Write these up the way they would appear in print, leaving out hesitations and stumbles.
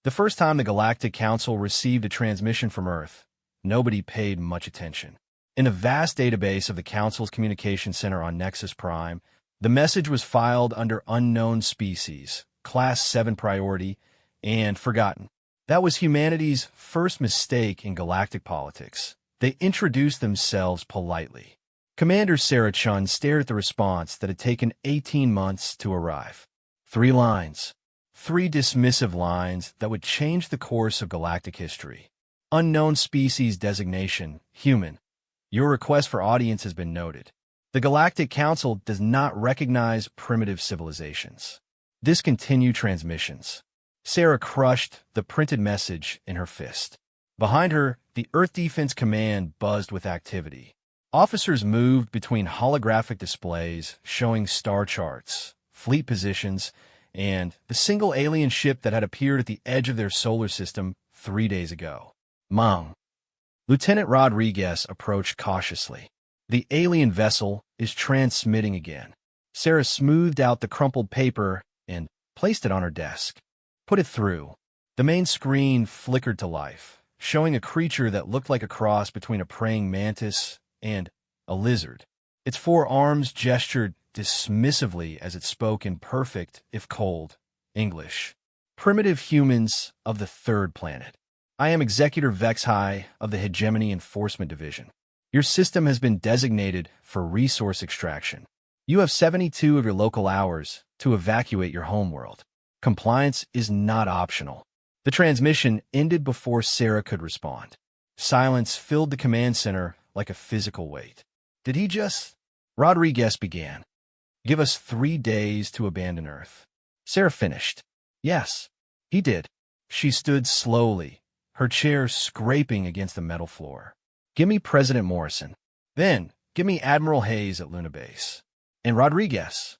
The first time the Galactic Council received a transmission from Earth, nobody paid much attention. In a vast database of the Council's communication center on Nexus Prime, the message was filed under Unknown Species, Class 7 priority, and forgotten. That was humanity's first mistake in galactic politics. They introduced themselves politely. Commander Sarah Chun stared at the response that had taken 18 months to arrive. 3 lines. 3 dismissive lines that would change the course of galactic history. Unknown species designation, human. Your request for audience has been noted. The Galactic Council does not recognize primitive civilizations. Discontinue transmissions. Sarah crushed the printed message in her fist. Behind her, the Earth Defense Command buzzed with activity. Officers moved between holographic displays showing star charts, fleet positions, and the single alien ship that had appeared at the edge of their solar system 3 days ago. Mong. Lieutenant Rodriguez approached cautiously. The alien vessel is transmitting again. Sarah smoothed out the crumpled paper and placed it on her desk. Put it through. The main screen flickered to life, showing a creature that looked like a cross between a praying mantis and a lizard. Its 4 arms gestured dismissively as it spoke in perfect, if cold, English. Primitive humans of the 3rd planet. I am Executor Vexhai of the Hegemony Enforcement Division. Your system has been designated for resource extraction. You have 72 of your local hours to evacuate your homeworld. Compliance is not optional. The transmission ended before Sarah could respond. Silence filled the command center like a physical weight. Did he just... Rodriguez began. Give us 3 days to abandon Earth. Sarah finished. Yes, he did. She stood slowly, her chair scraping against the metal floor. Give me President Morrison. Then, give me Admiral Hayes at Luna Base. And Rodriguez.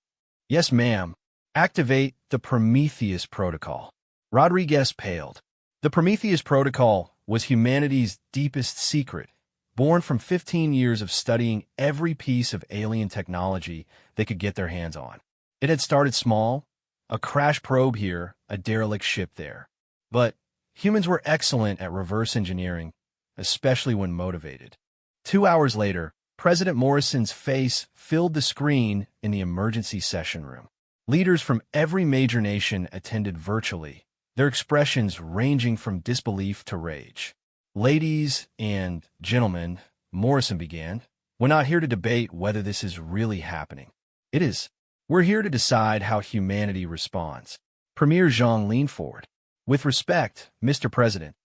Yes, ma'am. Activate the Prometheus Protocol. Rodriguez paled. The Prometheus Protocol was humanity's deepest secret, born from 15 years of studying every piece of alien technology they could get their hands on. It had started small, a crash probe here, a derelict ship there. But humans were excellent at reverse engineering, especially when motivated. 2 hours later, President Morrison's face filled the screen in the emergency session room. Leaders from every major nation attended virtually, their expressions ranging from disbelief to rage. Ladies and gentlemen, Morrison began, we're not here to debate whether this is really happening. It is. We're here to decide how humanity responds. Premier Zhang leaned forward. With respect, Mr. President,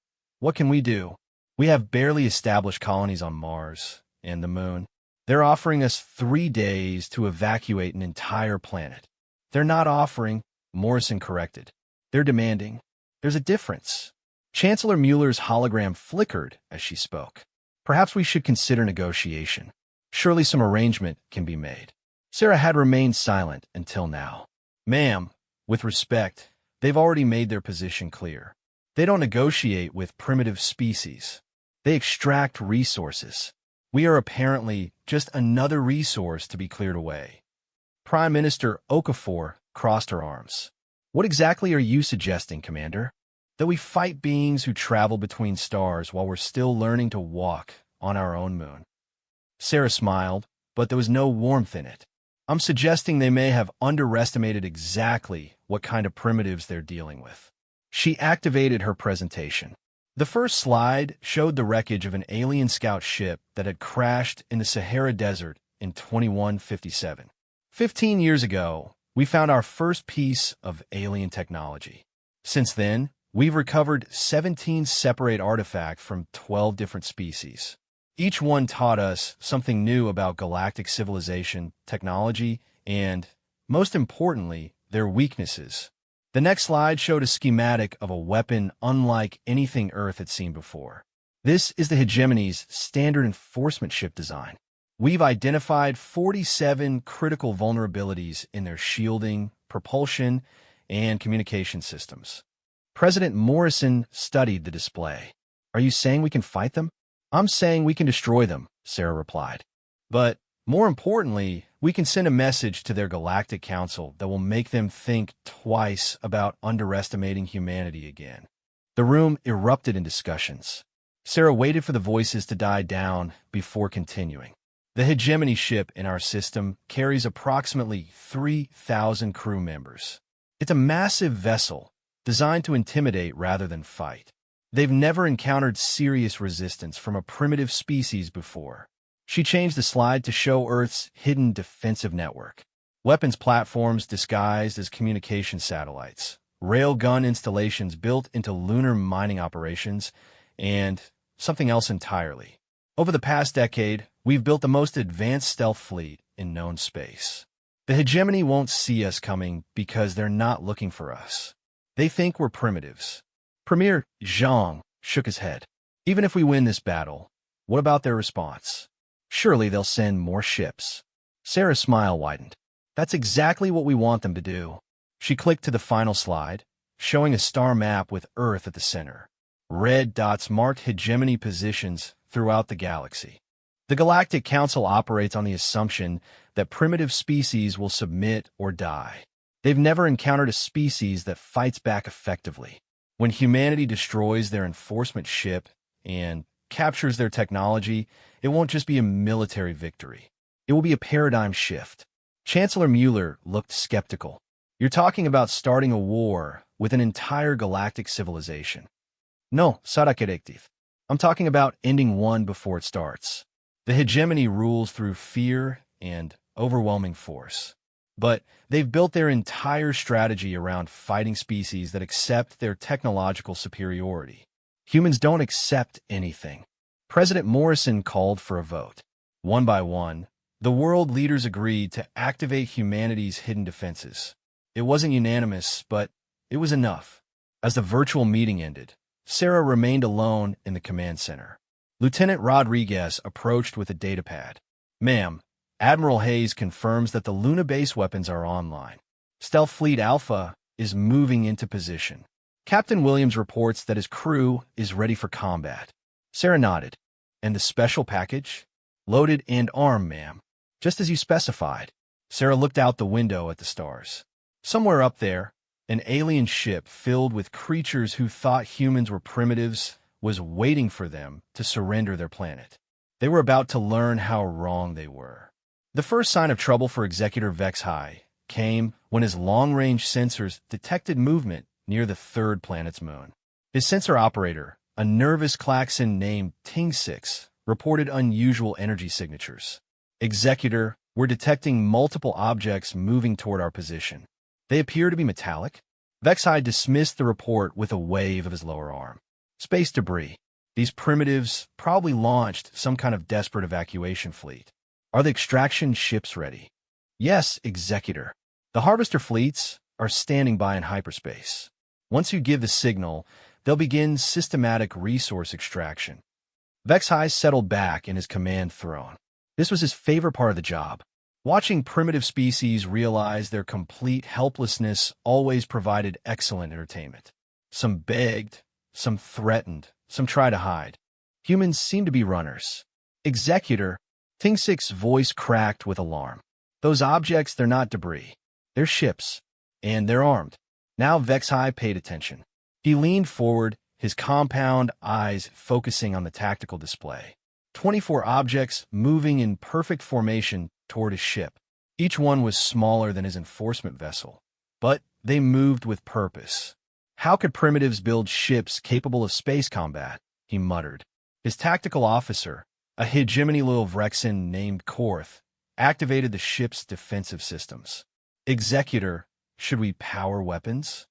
what can we do? We have barely established colonies on Mars and the Moon. They're offering us 3 days to evacuate an entire planet. They're not offering, Morrison corrected. They're demanding. There's a difference. Chancellor Mueller's hologram flickered as she spoke. Perhaps we should consider negotiation. Surely some arrangement can be made. Sarah had remained silent until now. Ma'am, with respect, they've already made their position clear. They don't negotiate with primitive species. They extract resources. We are apparently just another resource to be cleared away. Prime Minister Okafor crossed her arms. What exactly are you suggesting, Commander? That we fight beings who travel between stars while we're still learning to walk on our own moon. Sarah smiled, but there was no warmth in it. I'm suggesting they may have underestimated exactly what kind of primitives they're dealing with. She activated her presentation. The first slide showed the wreckage of an alien scout ship that had crashed in the Sahara Desert in 2157. 15 years ago, we found our first piece of alien technology. Since then, we've recovered 17 separate artifacts from 12 different species. Each one taught us something new about galactic civilization, technology, and, most importantly, their weaknesses. The next slide showed a schematic of a weapon unlike anything Earth had seen before. This is the Hegemony's standard enforcement ship design. We've identified 47 critical vulnerabilities in their shielding, propulsion, and communication systems. President Morrison studied the display. Are you saying we can fight them? I'm saying we can destroy them, Sarah replied. But, more importantly, we can send a message to their Galactic Council that will make them think twice about underestimating humanity again. The room erupted in discussions. Sarah waited for the voices to die down before continuing. The hegemony ship in our system carries approximately 3,000 crew members. It's a massive vessel designed to intimidate rather than fight. They've never encountered serious resistance from a primitive species before. She changed the slide to show Earth's hidden defensive network. Weapons platforms disguised as communication satellites, railgun installations built into lunar mining operations, and something else entirely. Over the past decade, we've built the most advanced stealth fleet in known space. The hegemony won't see us coming because they're not looking for us. They think we're primitives. Premier Zhang shook his head. Even if we win this battle, what about their response? Surely they'll send more ships. Sarah's smile widened. That's exactly what we want them to do. She clicked to the final slide, showing a star map with Earth at the center. Red dots marked hegemony positions throughout the galaxy. The Galactic Council operates on the assumption that primitive species will submit or die. They've never encountered a species that fights back effectively. When humanity destroys their enforcement ship and captures their technology, it won't just be a military victory. It will be a paradigm shift. Chancellor Mueller looked skeptical. You're talking about starting a war with an entire galactic civilization. No, Sarah Corrective. I'm talking about ending one before it starts. The hegemony rules through fear and overwhelming force. But they've built their entire strategy around fighting species that accept their technological superiority. Humans don't accept anything. President Morrison called for a vote. One by one, the world leaders agreed to activate humanity's hidden defenses. It wasn't unanimous, but it was enough. As the virtual meeting ended, Sarah remained alone in the command center. Lieutenant Rodriguez approached with a datapad. Ma'am, Admiral Hayes confirms that the Luna base weapons are online. Stealth Fleet Alpha is moving into position. Captain Williams reports that his crew is ready for combat. Sarah nodded. And the special package? Loaded and armed, ma'am. Just as you specified. Sarah looked out the window at the stars. Somewhere up there, an alien ship filled with creatures who thought humans were primitives was waiting for them to surrender their planet. They were about to learn how wrong they were. The first sign of trouble for Executor Vexhai came when his long-range sensors detected movement near the third planet's moon. His sensor operator, a nervous klaxon named Ting-6, reported unusual energy signatures. Executor, we're detecting multiple objects moving toward our position. They appear to be metallic. Vexhai dismissed the report with a wave of his lower arm. Space debris. These primitives probably launched some kind of desperate evacuation fleet. Are the extraction ships ready? Yes, Executor. The harvester fleets are standing by in hyperspace. Once you give the signal, they'll begin systematic resource extraction. Vexhai settled back in his command throne. This was his favorite part of the job. Watching primitive species realize their complete helplessness always provided excellent entertainment. Some begged, some threatened, some tried to hide. Humans seem to be runners. Executor, Ting-6's voice cracked with alarm. Those objects, they're not debris. They're ships. And they're armed. Now Vexhai paid attention. He leaned forward, his compound eyes focusing on the tactical display. 24 objects moving in perfect formation toward his ship. Each one was smaller than his enforcement vessel, but they moved with purpose. How could primitives build ships capable of space combat? He muttered. His tactical officer, a hegemony little Vrexen named Korth, activated the ship's defensive systems. Executor, should we power weapons?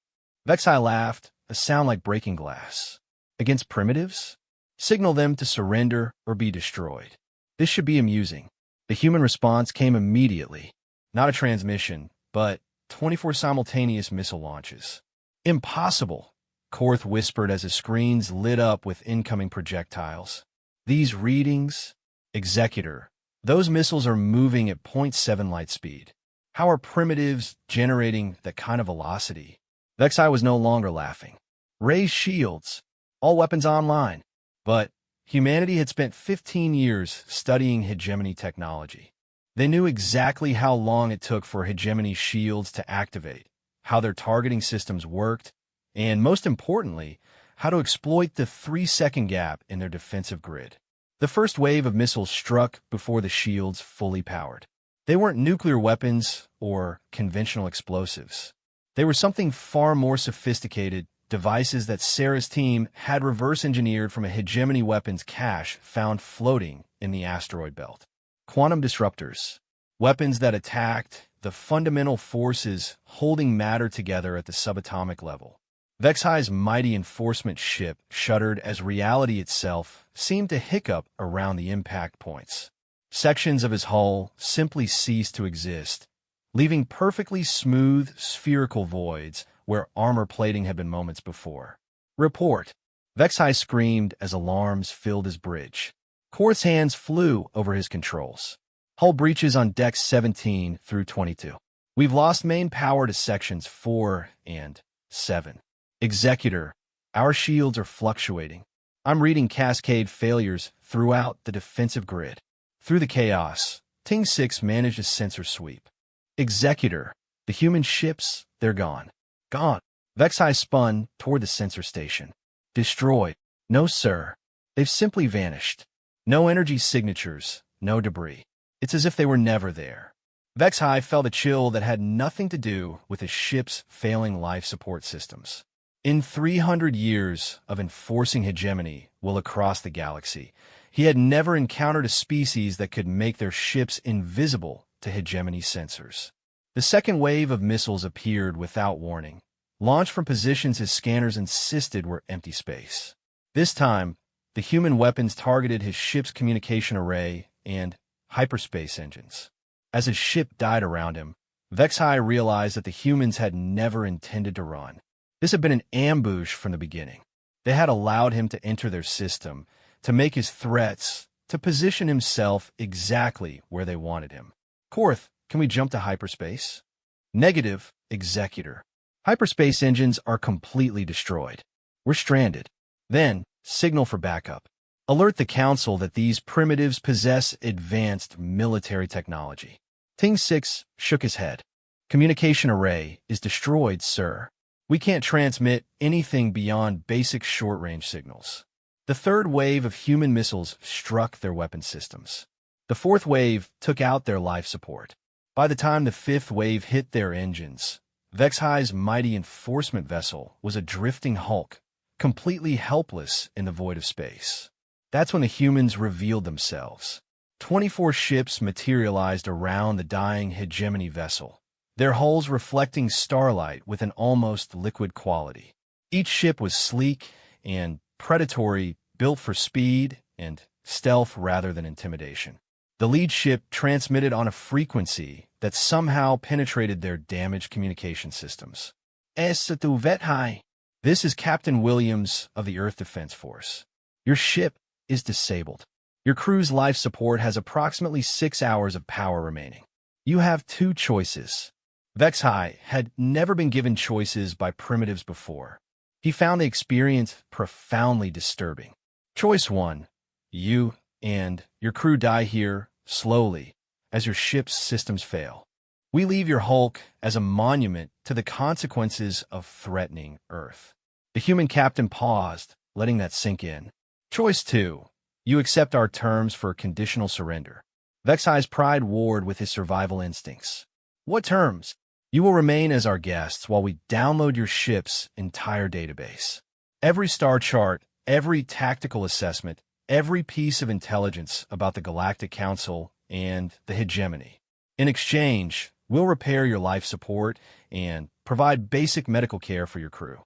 Vexhai laughed, a sound like breaking glass. Against primitives? Signal them to surrender or be destroyed. This should be amusing. The human response came immediately. Not a transmission, but 24 simultaneous missile launches. Impossible, Korth whispered as his screens lit up with incoming projectiles. These readings? Executor, those missiles are moving at 0.7 light speed. How are primitives generating that kind of velocity? Vexhai was no longer laughing. Raise shields. All weapons online. But humanity had spent 15 years studying hegemony technology. They knew exactly how long it took for hegemony shields to activate, how their targeting systems worked, and most importantly, how to exploit the 3-second gap in their defensive grid. The first wave of missiles struck before the shields fully powered. They weren't nuclear weapons or conventional explosives. They were something far more sophisticated, devices that Sarah's team had reverse-engineered from a hegemony weapons cache found floating in the asteroid belt. Quantum disruptors, weapons that attacked the fundamental forces holding matter together at the subatomic level. Vexai's mighty enforcement ship shuddered as reality itself seemed to hiccup around the impact points. Sections of his hull simply ceased to exist, leaving perfectly smooth, spherical voids where armor plating had been moments before. Report! Vexai screamed as alarms filled his bridge. Korth's hands flew over his controls. Hull breaches on decks 17 through 22. We've lost main power to sections 4 and 7. Executor, our shields are fluctuating. I'm reading cascade failures throughout the defensive grid. Through the chaos, Ting 6 managed a sensor sweep. Executor, the human ships, they're gone. Gone. Vexai spun toward the sensor station. Destroyed. No, sir. They've simply vanished. No energy signatures, no debris. It's as if they were never there. Vexai felt a chill that had nothing to do with his ship's failing life support systems. In 300 years of enforcing hegemony well across the galaxy, he had never encountered a species that could make their ships invisible to hegemony sensors. The second wave of missiles appeared without warning, launched from positions his scanners insisted were empty space. This time, the human weapons targeted his ship's communication array and hyperspace engines. As his ship died around him, Vexai realized that the humans had never intended to run. This had been an ambush from the beginning. They had allowed him to enter their system, to make his threats, to position himself exactly where they wanted him. Korth, can we jump to hyperspace? Negative, Executor. Hyperspace engines are completely destroyed. We're stranded. Then, signal for backup. Alert the Council that these primitives possess advanced military technology. Ting 6 shook his head. Communication array is destroyed, sir. We can't transmit anything beyond basic short-range signals. The third wave of human missiles struck their weapon systems. The fourth wave took out their life support. By the time the fifth wave hit their engines, Vexai's mighty enforcement vessel was a drifting hulk, completely helpless in the void of space. That's when the humans revealed themselves. 24 ships materialized around the dying hegemony vessel, their hulls reflecting starlight with an almost liquid quality. Each ship was sleek and predatory, built for speed and stealth rather than intimidation. The lead ship transmitted on a frequency that somehow penetrated their damaged communication systems. Tu Vexai. This is Captain Williams of the Earth Defense Force. Your ship is disabled. Your crew's life support has approximately 6 hours of power remaining. You have two choices. Vexai had never been given choices by primitives before. He found the experience profoundly disturbing. Choice 1. You and your crew die here, slowly, as your ship's systems fail. We leave your hulk as a monument to the consequences of threatening Earth. The human captain paused, letting that sink in. Choice 2. You accept our terms for conditional surrender. Vexai's pride warred with his survival instincts. What terms? You will remain as our guests while we download your ship's entire database. Every star chart, every tactical assessment, every piece of intelligence about the Galactic Council and the hegemony. In exchange, we'll repair your life support and provide basic medical care for your crew.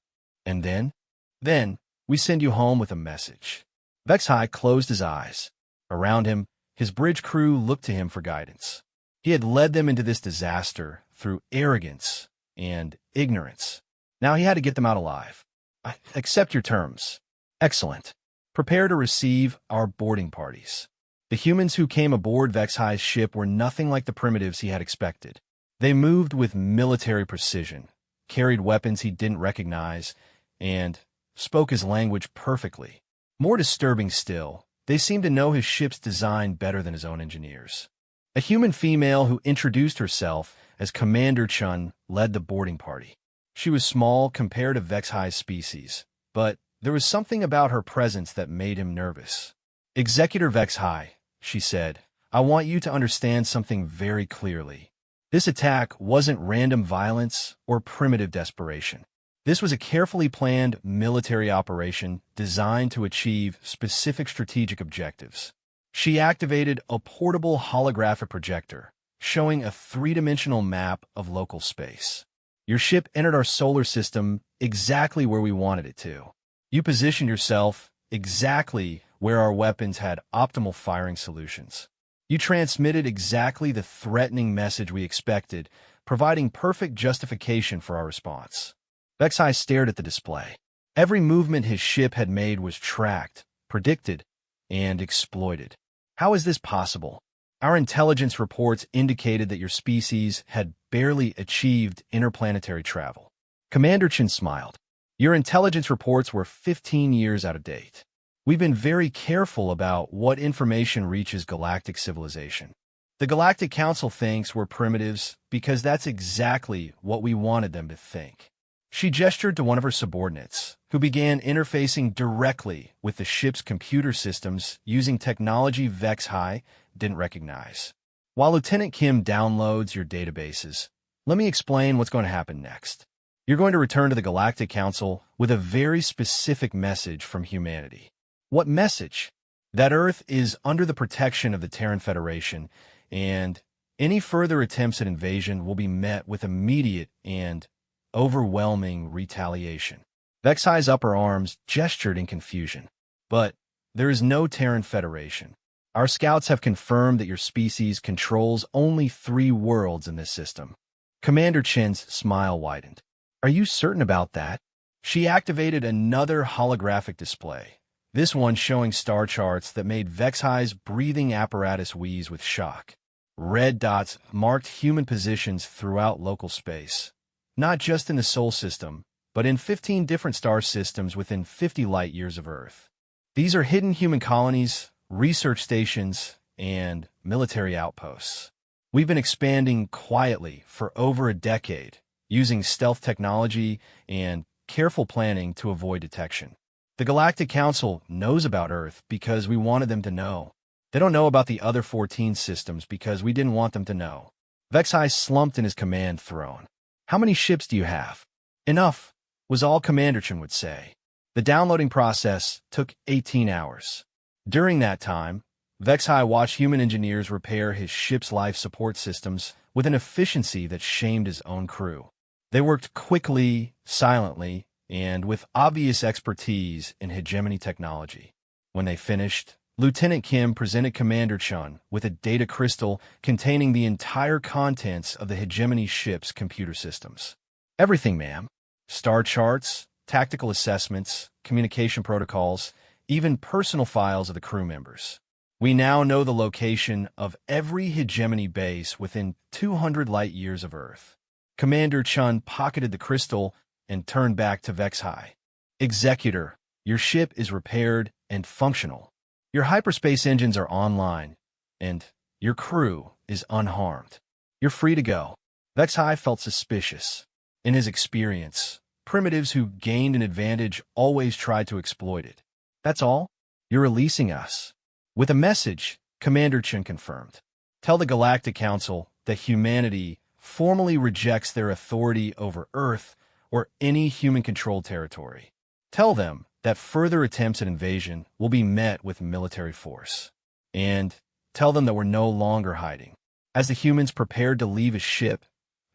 And then, we send you home with a message. Vexai closed his eyes. Around him, his bridge crew looked to him for guidance. He had led them into this disaster through arrogance and ignorance. Now he had to get them out alive. I accept your terms. Excellent. Prepare to receive our boarding parties. The humans who came aboard Vexai's ship were nothing like the primitives he had expected. They moved with military precision, carried weapons he didn't recognize, and spoke his language perfectly. More disturbing still, they seemed to know his ship's design better than his own engineers. A human female who introduced herself as Commander Chun led the boarding party. She was small compared to Vexai's species, but There was something about her presence that made him nervous. "Executor Vex-High," she said, "I want you to understand something very clearly. This attack wasn't random violence or primitive desperation. This was a carefully planned military operation designed to achieve specific strategic objectives." She activated a portable holographic projector, showing a three-dimensional map of local space. "Your ship entered our solar system exactly where we wanted it to. You positioned yourself exactly where our weapons had optimal firing solutions. You transmitted exactly the threatening message we expected, providing perfect justification for our response." Vex-High stared at the display. Every movement his ship had made was tracked, predicted, and exploited. "How is this possible? Our intelligence reports indicated that your species had barely achieved interplanetary travel." Commander Chen smiled. "Your intelligence reports were 15 years out of date. We've been very careful about what information reaches galactic civilization. The Galactic Council thinks we're primitives because that's exactly what we wanted them to think." She gestured to one of her subordinates, who began interfacing directly with the ship's computer systems using technology Vex-High didn't recognize. "While Lieutenant Kim downloads your databases, let me explain what's going to happen next. You're going to return to the Galactic Council with a very specific message from humanity." "What message?" "That Earth is under the protection of the Terran Federation, and any further attempts at invasion will be met with immediate and overwhelming retaliation." Vex-High's upper arms gestured in confusion. "But there is no Terran Federation. Our scouts have confirmed that your species controls only 3 worlds in this system." Commander Chen's smile widened. "Are you certain about that?" She activated another holographic display, this one showing star charts that made Vex-High's breathing apparatus wheeze with shock. Red dots marked human positions throughout local space, not just in the Sol system, but in 15 different star systems within 50 light-years of Earth. These are hidden human colonies, research stations, and military outposts. We've been expanding quietly for over a decade, using stealth technology and careful planning to avoid detection. The Galactic Council knows about Earth because we wanted them to know. They don't know about the other 14 systems because we didn't want them to know." Vex-High slumped in his command throne. "How many ships do you have?" "Enough," was all Commander Chen would say. The downloading process took 18 hours. During that time, Vex-High watched human engineers repair his ship's life support systems with an efficiency that shamed his own crew. They worked quickly, silently, and with obvious expertise in hegemony technology. When they finished, Lieutenant Kim presented Commander Chen with a data crystal containing the entire contents of the hegemony ship's computer systems. "Everything, ma'am. Star charts, tactical assessments, communication protocols, even personal files of the crew members. We now know the location of every hegemony base within 200 light-years of Earth." Commander Chen pocketed the crystal and turned back to Vex-High. "Executor, your ship is repaired and functional. Your hyperspace engines are online, and your crew is unharmed. You're free to go." Vex-High felt suspicious. In his experience, primitives who gained an advantage always tried to exploit it. "That's all? You're releasing us?" With a message, Commander Chen confirmed. "Tell the Galactic Council that humanity formally rejects their authority over Earth or any human-controlled territory. Tell them that further attempts at invasion will be met with military force. And tell them that we're no longer hiding." As the humans prepared to leave his ship,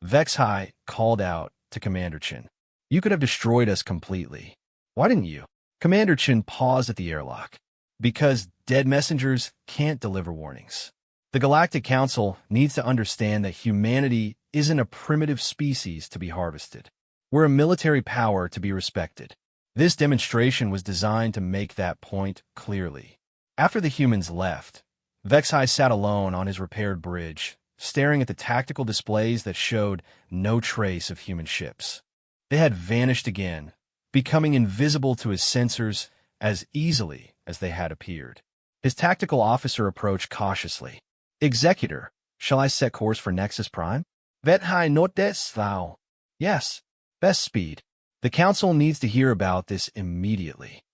Vex-High called out to Commander Chen. "You could have destroyed us completely. Why didn't you?" Commander Chen paused at the airlock. "Because dead messengers can't deliver warnings. The Galactic Council needs to understand that humanity isn't a primitive species to be harvested. We're a military power to be respected." This demonstration was designed to make that point clearly. After the humans left, Vex-High sat alone on his repaired bridge, staring at the tactical displays that showed no trace of human ships. They had vanished again, becoming invisible to his sensors as easily as they had appeared. His tactical officer approached cautiously. "Executor, shall I set course for Nexus Prime?" "Vex-High notes thou." "Yes, best speed." The Council needs to hear about this immediately.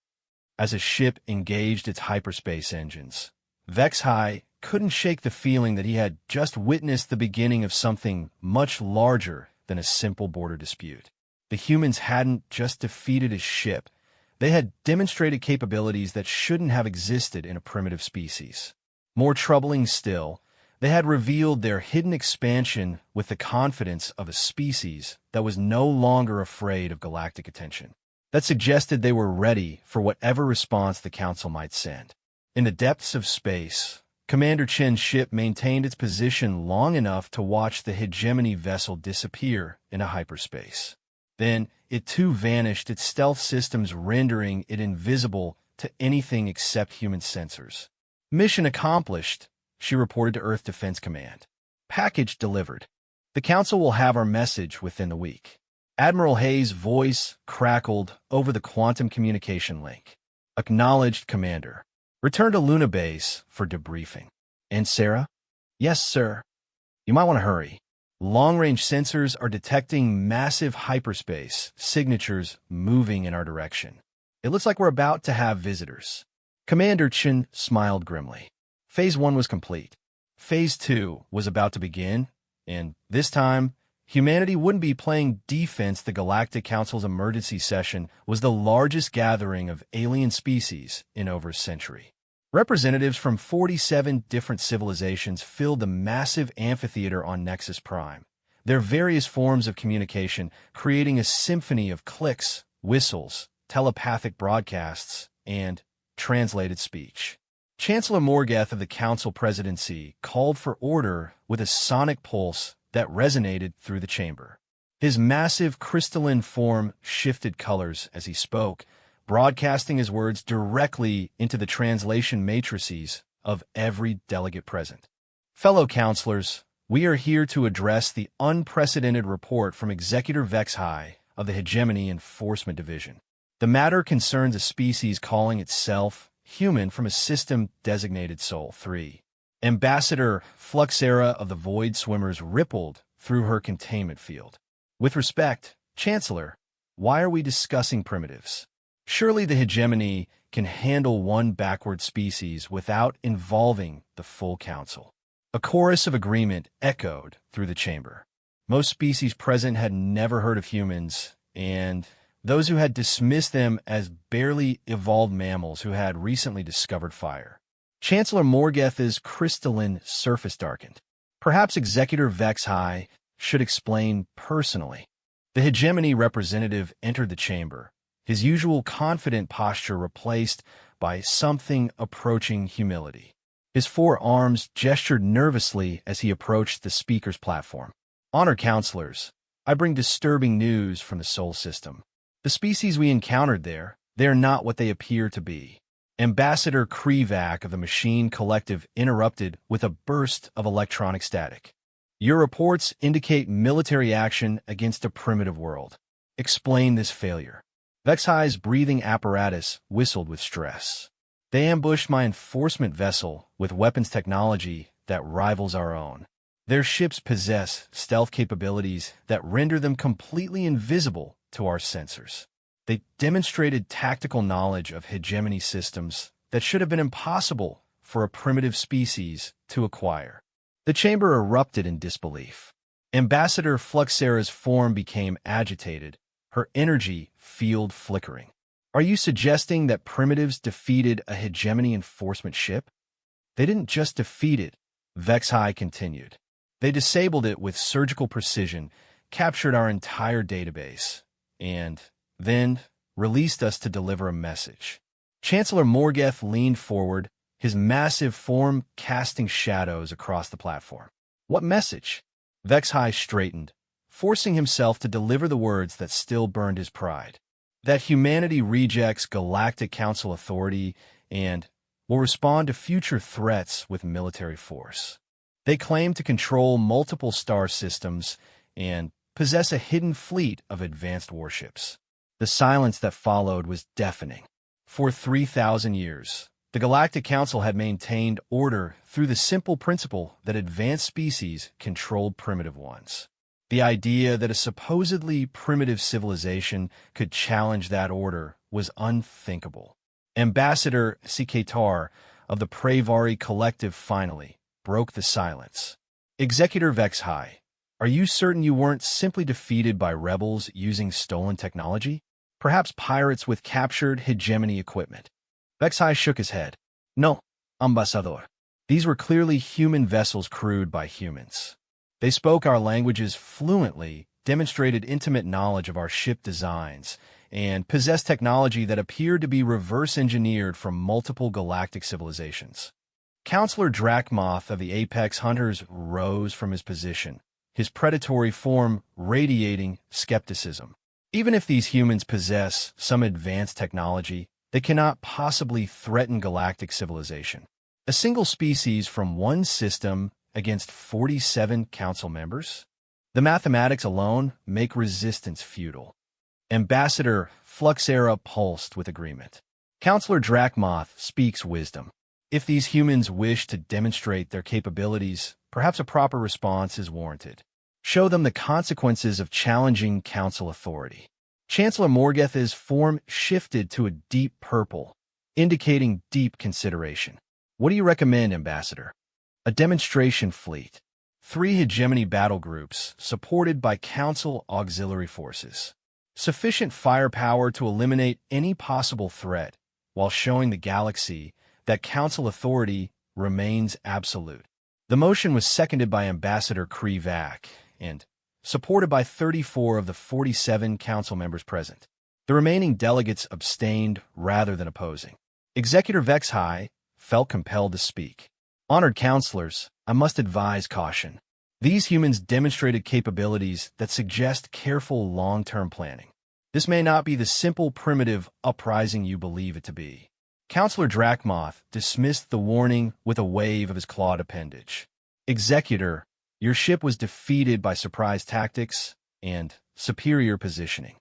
As a ship engaged its hyperspace engines, Vex-High couldn't shake the feeling that he had just witnessed the beginning of something much larger than a simple border dispute. The humans hadn't just defeated his ship, they had demonstrated capabilities that shouldn't have existed in a primitive species. More troubling still, they had revealed their hidden expansion with the confidence of a species that was no longer afraid of galactic attention. That suggested they were ready for whatever response the Council might send. In the depths of space, Commander Chen's ship maintained its position long enough to watch the hegemony vessel disappear into hyperspace. Then, it too vanished, its stealth systems rendering it invisible to anything except human sensors. Mission accomplished, she reported to Earth Defense Command. Package delivered. The Council will have our message within the week. Admiral Hayes' voice crackled over the quantum communication link. Acknowledged, Commander. Return to Luna Base for debriefing. And Sarah? Yes, sir. You might want to hurry. Long-range sensors are detecting massive hyperspace signatures moving in our direction. It looks like we're about to have visitors. Commander Chen smiled grimly. Phase 1 was complete. Phase 2 was about to begin, and this time, humanity wouldn't be playing defense. The Galactic Council's emergency session was the largest gathering of alien species in over a century. Representatives from 47 different civilizations filled the massive amphitheater on Nexus Prime, their various forms of communication creating a symphony of clicks, whistles, telepathic broadcasts, and translated speech. Chancellor Morgeth of the Council Presidency called for order with a sonic pulse that resonated through the chamber. His massive crystalline form shifted colors as he spoke, broadcasting his words directly into the translation matrices of every delegate present. Fellow counselors, we are here to address the unprecedented report from Executor Vex-High of the Hegemony Enforcement Division. The matter concerns a species calling itself human from a system designated Sol 3. Ambassador Fluxera of the Void Swimmers rippled through her containment field. With respect, Chancellor, why are we discussing primitives? Surely the hegemony can handle one backward species without involving the full council. A chorus of agreement echoed through the chamber. Most species present had never heard of humans, and those who had dismissed them as barely evolved mammals who had recently discovered fire. Chancellor Morgeth's crystalline surface darkened. Perhaps Executor Vex-High should explain personally. The hegemony representative entered the chamber, his usual confident posture replaced by something approaching humility. His four arms gestured nervously as he approached the speaker's platform. Honored counselors, I bring disturbing news from the Sol system. The species we encountered there, they are not what they appear to be. Ambassador Krivak of the Machine Collective interrupted with a burst of electronic static. Your reports indicate military action against a primitive world. Explain this failure. Vex-High's breathing apparatus whistled with stress. They ambushed my enforcement vessel with weapons technology that rivals our own. Their ships possess stealth capabilities that render them completely invisible to our sensors. They demonstrated tactical knowledge of hegemony systems that should have been impossible for a primitive species to acquire. The chamber erupted in disbelief. Ambassador Fluxera's form became agitated, her energy field flickering. Are you suggesting that primitives defeated a hegemony enforcement ship? They didn't just defeat it, Vex-High continued. They disabled it with surgical precision, captured our entire database, and then released us to deliver a message. Chancellor Morgeth leaned forward, his massive form casting shadows across the platform. What message? Vex-High straightened, forcing himself to deliver the words that still burned his pride. That humanity rejects Galactic Council authority and will respond to future threats with military force. They claim to control multiple star systems and possess a hidden fleet of advanced warships. The silence that followed was deafening. For 3,000 years, the Galactic Council had maintained order through the simple principle that advanced species controlled primitive ones. The idea that a supposedly primitive civilization could challenge that order was unthinkable. Ambassador Sikatar of the Prevari Collective finally broke the silence. Executor Vexhai, are you certain you weren't simply defeated by rebels using stolen technology? Perhaps pirates with captured hegemony equipment? Vexhai shook his head. No, Ambassador. These were clearly human vessels crewed by humans. They spoke our languages fluently, demonstrated intimate knowledge of our ship designs, and possessed technology that appeared to be reverse-engineered from multiple galactic civilizations. Counselor Drachmoth of the Apex Hunters rose from his position, his predatory form radiating skepticism. Even if these humans possess some advanced technology, they cannot possibly threaten galactic civilization. A single species from one system against 47 council members? The mathematics alone make resistance futile. Ambassador Fluxera pulsed with agreement. Counselor Drachmoth speaks wisdom. If these humans wish to demonstrate their capabilities, perhaps a proper response is warranted. Show them the consequences of challenging council authority. Chancellor Morgeth's form shifted to a deep purple, indicating deep consideration. What do you recommend, Ambassador? A demonstration fleet. 3 hegemony battle groups, supported by council auxiliary forces. Sufficient firepower to eliminate any possible threat, while showing the galaxy that council authority remains absolute. The motion was seconded by Ambassador Krivak and supported by 34 of the 47 council members present. The remaining delegates abstained rather than opposing. Executor Vexhai felt compelled to speak. Honored counselors, I must advise caution. These humans demonstrated capabilities that suggest careful long-term planning. This may not be the simple primitive uprising you believe it to be. Counselor Drachmoth dismissed the warning with a wave of his clawed appendage. Executor, your ship was defeated by surprise tactics and superior positioning.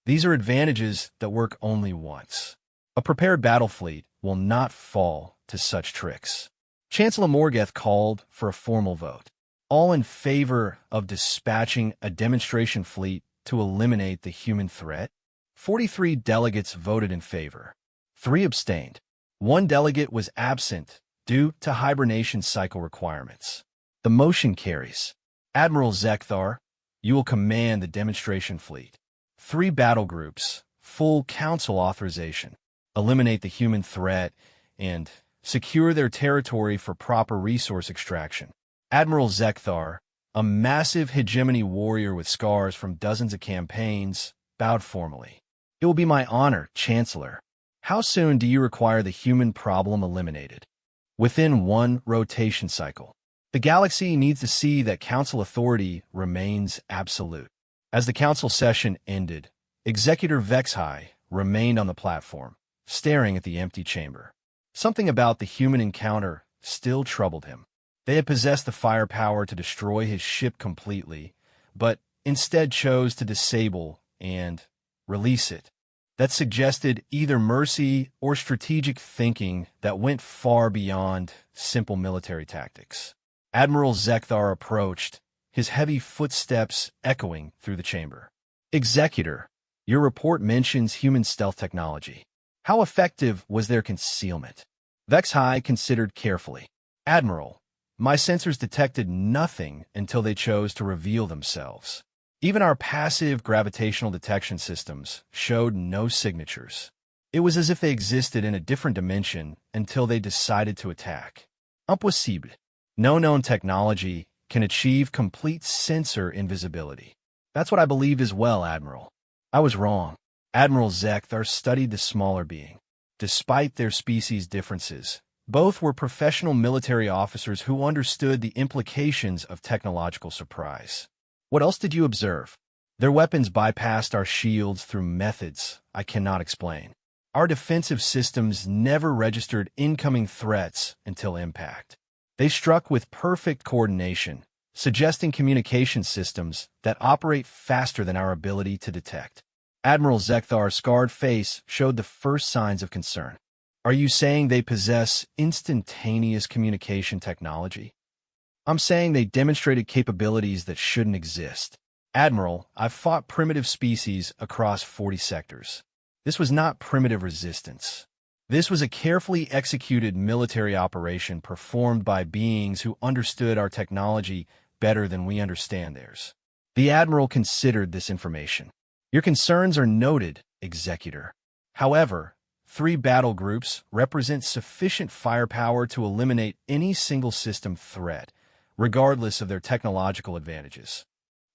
These are advantages that work only once. A prepared battle fleet will not fall to such tricks. Chancellor Morgeth called for a formal vote. All in favor of dispatching a demonstration fleet to eliminate the human threat? 43 delegates voted in favor. 3 abstained. 1 delegate was absent due to hibernation cycle requirements. The motion carries. Admiral Zekthar, you will command the demonstration fleet. 3 battle groups, full council authorization. Eliminate the human threat and secure their territory for proper resource extraction. Admiral Zekthar, a massive hegemony warrior with scars from dozens of campaigns, bowed formally. It will be my honor, Chancellor. How soon do you require the human problem eliminated? Within 1 rotation cycle. The galaxy needs to see that council authority remains absolute. As the council session ended, Executor Vexhai remained on the platform, staring at the empty chamber. Something about the human encounter still troubled him. They had possessed the firepower to destroy his ship completely, but instead chose to disable and release it. That suggested either mercy or strategic thinking that went far beyond simple military tactics. Admiral Zekthar approached, his heavy footsteps echoing through the chamber. Executor, your report mentions human stealth technology. How effective was their concealment? Vexhai considered carefully. Admiral, my sensors detected nothing until they chose to reveal themselves. Even our passive gravitational detection systems showed no signatures. It was as if they existed in a different dimension until they decided to attack. Impossible. No known technology can achieve complete sensor invisibility. That's what I believed as well, Admiral. I was wrong. Admiral Zekthar studied the smaller being. Despite their species differences, both were professional military officers who understood the implications of technological surprise. What else did you observe? Their weapons bypassed our shields through methods I cannot explain. Our defensive systems never registered incoming threats until impact. They struck with perfect coordination, suggesting communication systems that operate faster than our ability to detect. Admiral Zekthar's scarred face showed the first signs of concern. Are you saying they possess instantaneous communication technology? I'm saying they demonstrated capabilities that shouldn't exist. Admiral, I've fought primitive species across 40 sectors. This was not primitive resistance. This was a carefully executed military operation performed by beings who understood our technology better than we understand theirs. The Admiral considered this information. Your concerns are noted, Executor. However, 3 battle groups represent sufficient firepower to eliminate any single system threat, regardless of their technological advantages.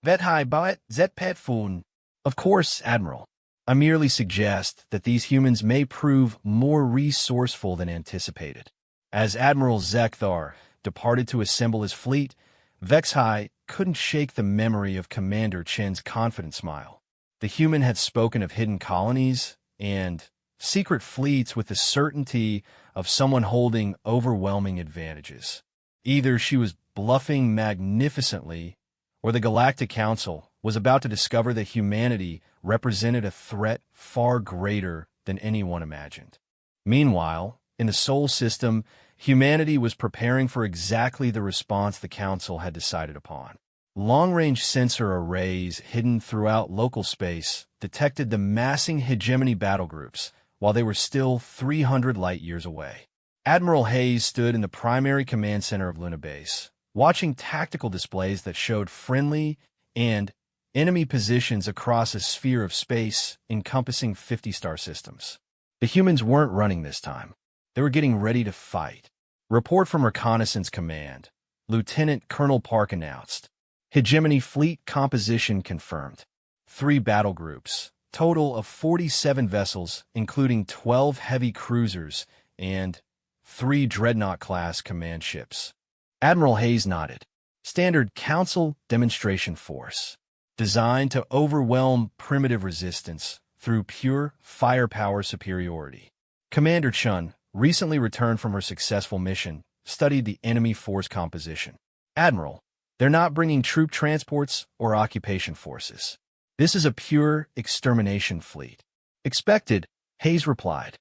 Vethai Baet Zetpetfun. Of course, Admiral. I merely suggest that these humans may prove more resourceful than anticipated. As Admiral Zekthar departed to assemble his fleet, Vexhai couldn't shake the memory of Commander Chen's confident smile. The human had spoken of hidden colonies and secret fleets with the certainty of someone holding overwhelming advantages. Either she was bluffing magnificently, or the Galactic Council was about to discover that humanity represented a threat far greater than anyone imagined. Meanwhile, in the Sol system, humanity was preparing for exactly the response the Council had decided upon. Long-range sensor arrays hidden throughout local space detected the massing hegemony battle groups while they were still 300 light-years away. Admiral Hayes stood in the primary command center of Luna Base, watching tactical displays that showed friendly and enemy positions across a sphere of space encompassing 50 star systems. The humans weren't running this time. They were getting ready to fight. Report from Reconnaissance Command. Lieutenant Colonel Park announced. Hegemony fleet composition confirmed. 3 battle groups. Total of 47 vessels, including 12 heavy cruisers and 3 Dreadnought-class command ships. Admiral Hayes nodded. Standard Council demonstration force. Designed to overwhelm primitive resistance through pure firepower superiority. Commander Chun, recently returned from her successful mission, studied the enemy force composition. Admiral, they're not bringing troop transports or occupation forces. This is a pure extermination fleet. Expected, Hayes replied.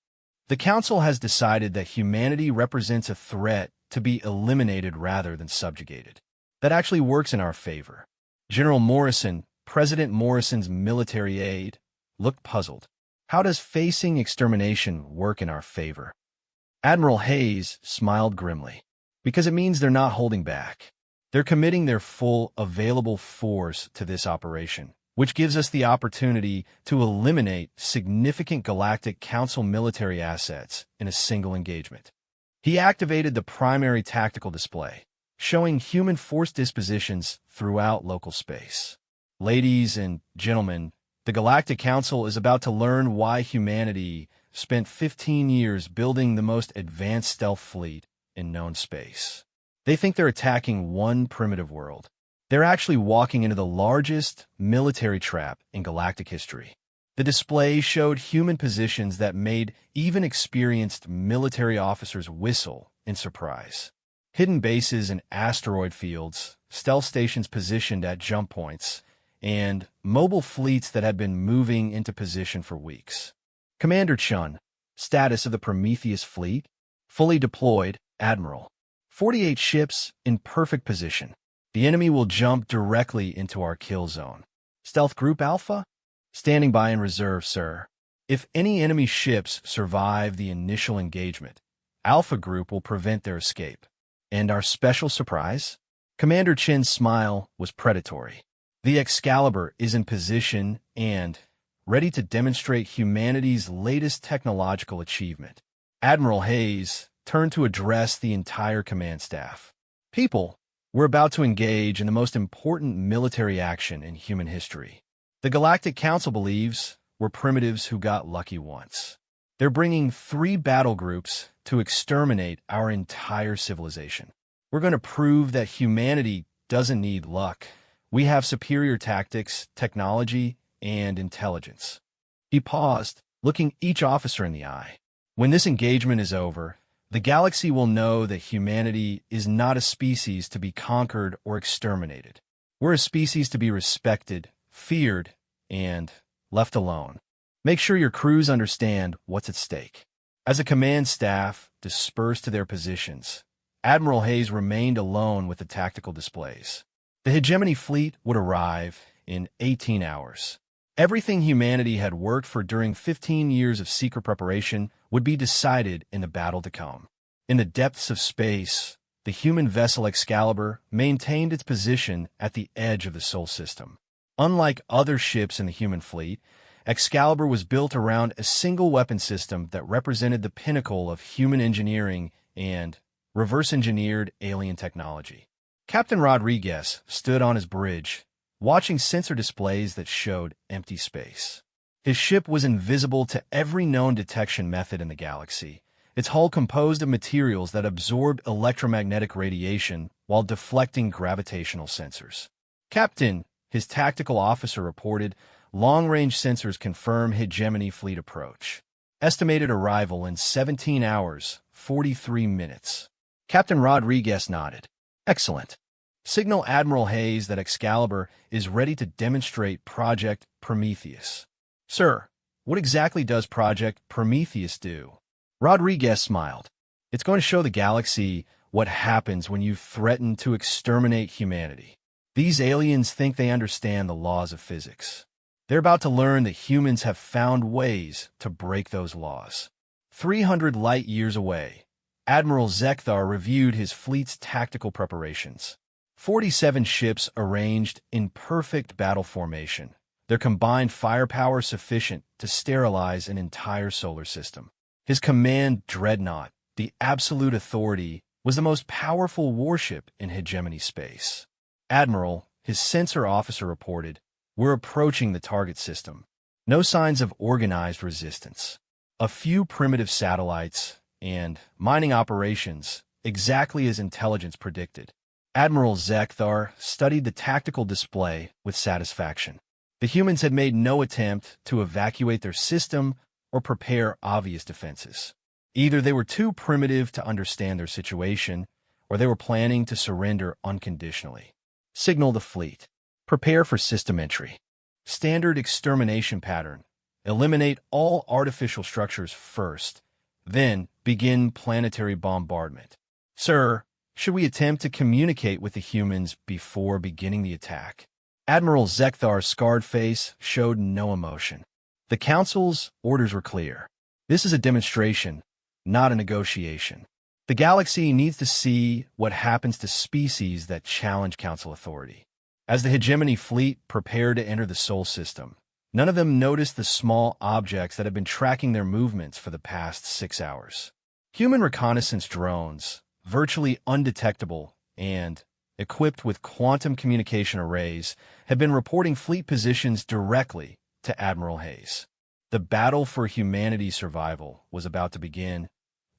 The Council has decided that humanity represents a threat to be eliminated rather than subjugated. That actually works in our favor. General Morrison, President Morrison's military aide, looked puzzled. How does facing extermination work in our favor? Admiral Hayes smiled grimly. Because it means they're not holding back. They're committing their full available force to this operation, which gives us the opportunity to eliminate significant Galactic Council military assets in a single engagement. He activated the primary tactical display, showing human force dispositions throughout local space. Ladies and gentlemen, the Galactic Council is about to learn why humanity spent 15 years building the most advanced stealth fleet in known space. They think they're attacking one primitive world. They're actually walking into the largest military trap in galactic history. The display showed human positions that made even experienced military officers whistle in surprise. Hidden bases in asteroid fields, stealth stations positioned at jump points, and mobile fleets that had been moving into position for weeks. Commander Chun, status of the Prometheus fleet, fully deployed, Admiral. 48 ships in perfect position. The enemy will jump directly into our kill zone. Stealth Group Alpha? Standing by in reserve, sir. If any enemy ships survive the initial engagement, Alpha Group will prevent their escape. And our special surprise? Commander Chen's smile was predatory. The Excalibur is in position and ready to demonstrate humanity's latest technological achievement. Admiral Hayes turned to address the entire command staff. People, we're about to engage in the most important military action in human history. The Galactic Council believes we're primitives who got lucky once. They're bringing 3 battle groups to exterminate our entire civilization. We're going to prove that humanity doesn't need luck. We have superior tactics, technology, and intelligence. He paused, looking each officer in the eye. When this engagement is over, the galaxy will know that humanity is not a species to be conquered or exterminated. We're a species to be respected, feared, and left alone. Make sure your crews understand what's at stake. As a command staff dispersed to their positions, Admiral Hayes remained alone with the tactical displays. The hegemony fleet would arrive, in 18 hours. Everything humanity had worked for during 15 years of secret preparation would be decided in the battle to come. In the depths of space, the human vessel Excalibur maintained its position at the edge of the Sol system. Unlike other ships in the human fleet, Excalibur was built around a single weapon system that represented the pinnacle of human engineering and reverse-engineered alien technology. Captain Rodriguez stood on his bridge, watching sensor displays that showed empty space. His ship was invisible to every known detection method in the galaxy, its hull composed of materials that absorbed electromagnetic radiation while deflecting gravitational sensors. Captain, his tactical officer reported, long-range sensors confirm hegemony fleet approach. Estimated arrival in 17 hours, 43 minutes. Captain Rodriguez nodded. Excellent. Signal Admiral Hayes that Excalibur is ready to demonstrate Project Prometheus. Sir, what exactly does Project Prometheus do? Rodriguez smiled. It's going to show the galaxy what happens when you threaten to exterminate humanity. These aliens think they understand the laws of physics. They're about to learn that humans have found ways to break those laws. 300 light-years away, Admiral Zekthar reviewed his fleet's tactical preparations. 47 ships arranged in perfect battle formation, their combined firepower sufficient to sterilize an entire solar system. His command dreadnought, the Absolute Authority, was the most powerful warship in hegemony space. Admiral, his sensor officer reported, we're approaching the target system. No signs of organized resistance. A few primitive satellites and mining operations, exactly as intelligence predicted. Admiral Zekthar studied the tactical display with satisfaction. The humans had made no attempt to evacuate their system or prepare obvious defenses. Either they were too primitive to understand their situation, or they were planning to surrender unconditionally. Signal the fleet. Prepare for system entry. Standard extermination pattern. Eliminate all artificial structures first, then begin planetary bombardment. Sir, should we attempt to communicate with the humans before beginning the attack? Admiral Zekthar's scarred face showed no emotion. The Council's orders were clear. This is a demonstration, not a negotiation. The galaxy needs to see what happens to species that challenge Council authority. As the hegemony fleet prepared to enter the Sol system, none of them noticed the small objects that had been tracking their movements for the past 6 hours. Human reconnaissance drones, virtually undetectable and equipped with quantum communication arrays, had been reporting fleet positions directly to Admiral Hayes. The battle for humanity's survival was about to begin,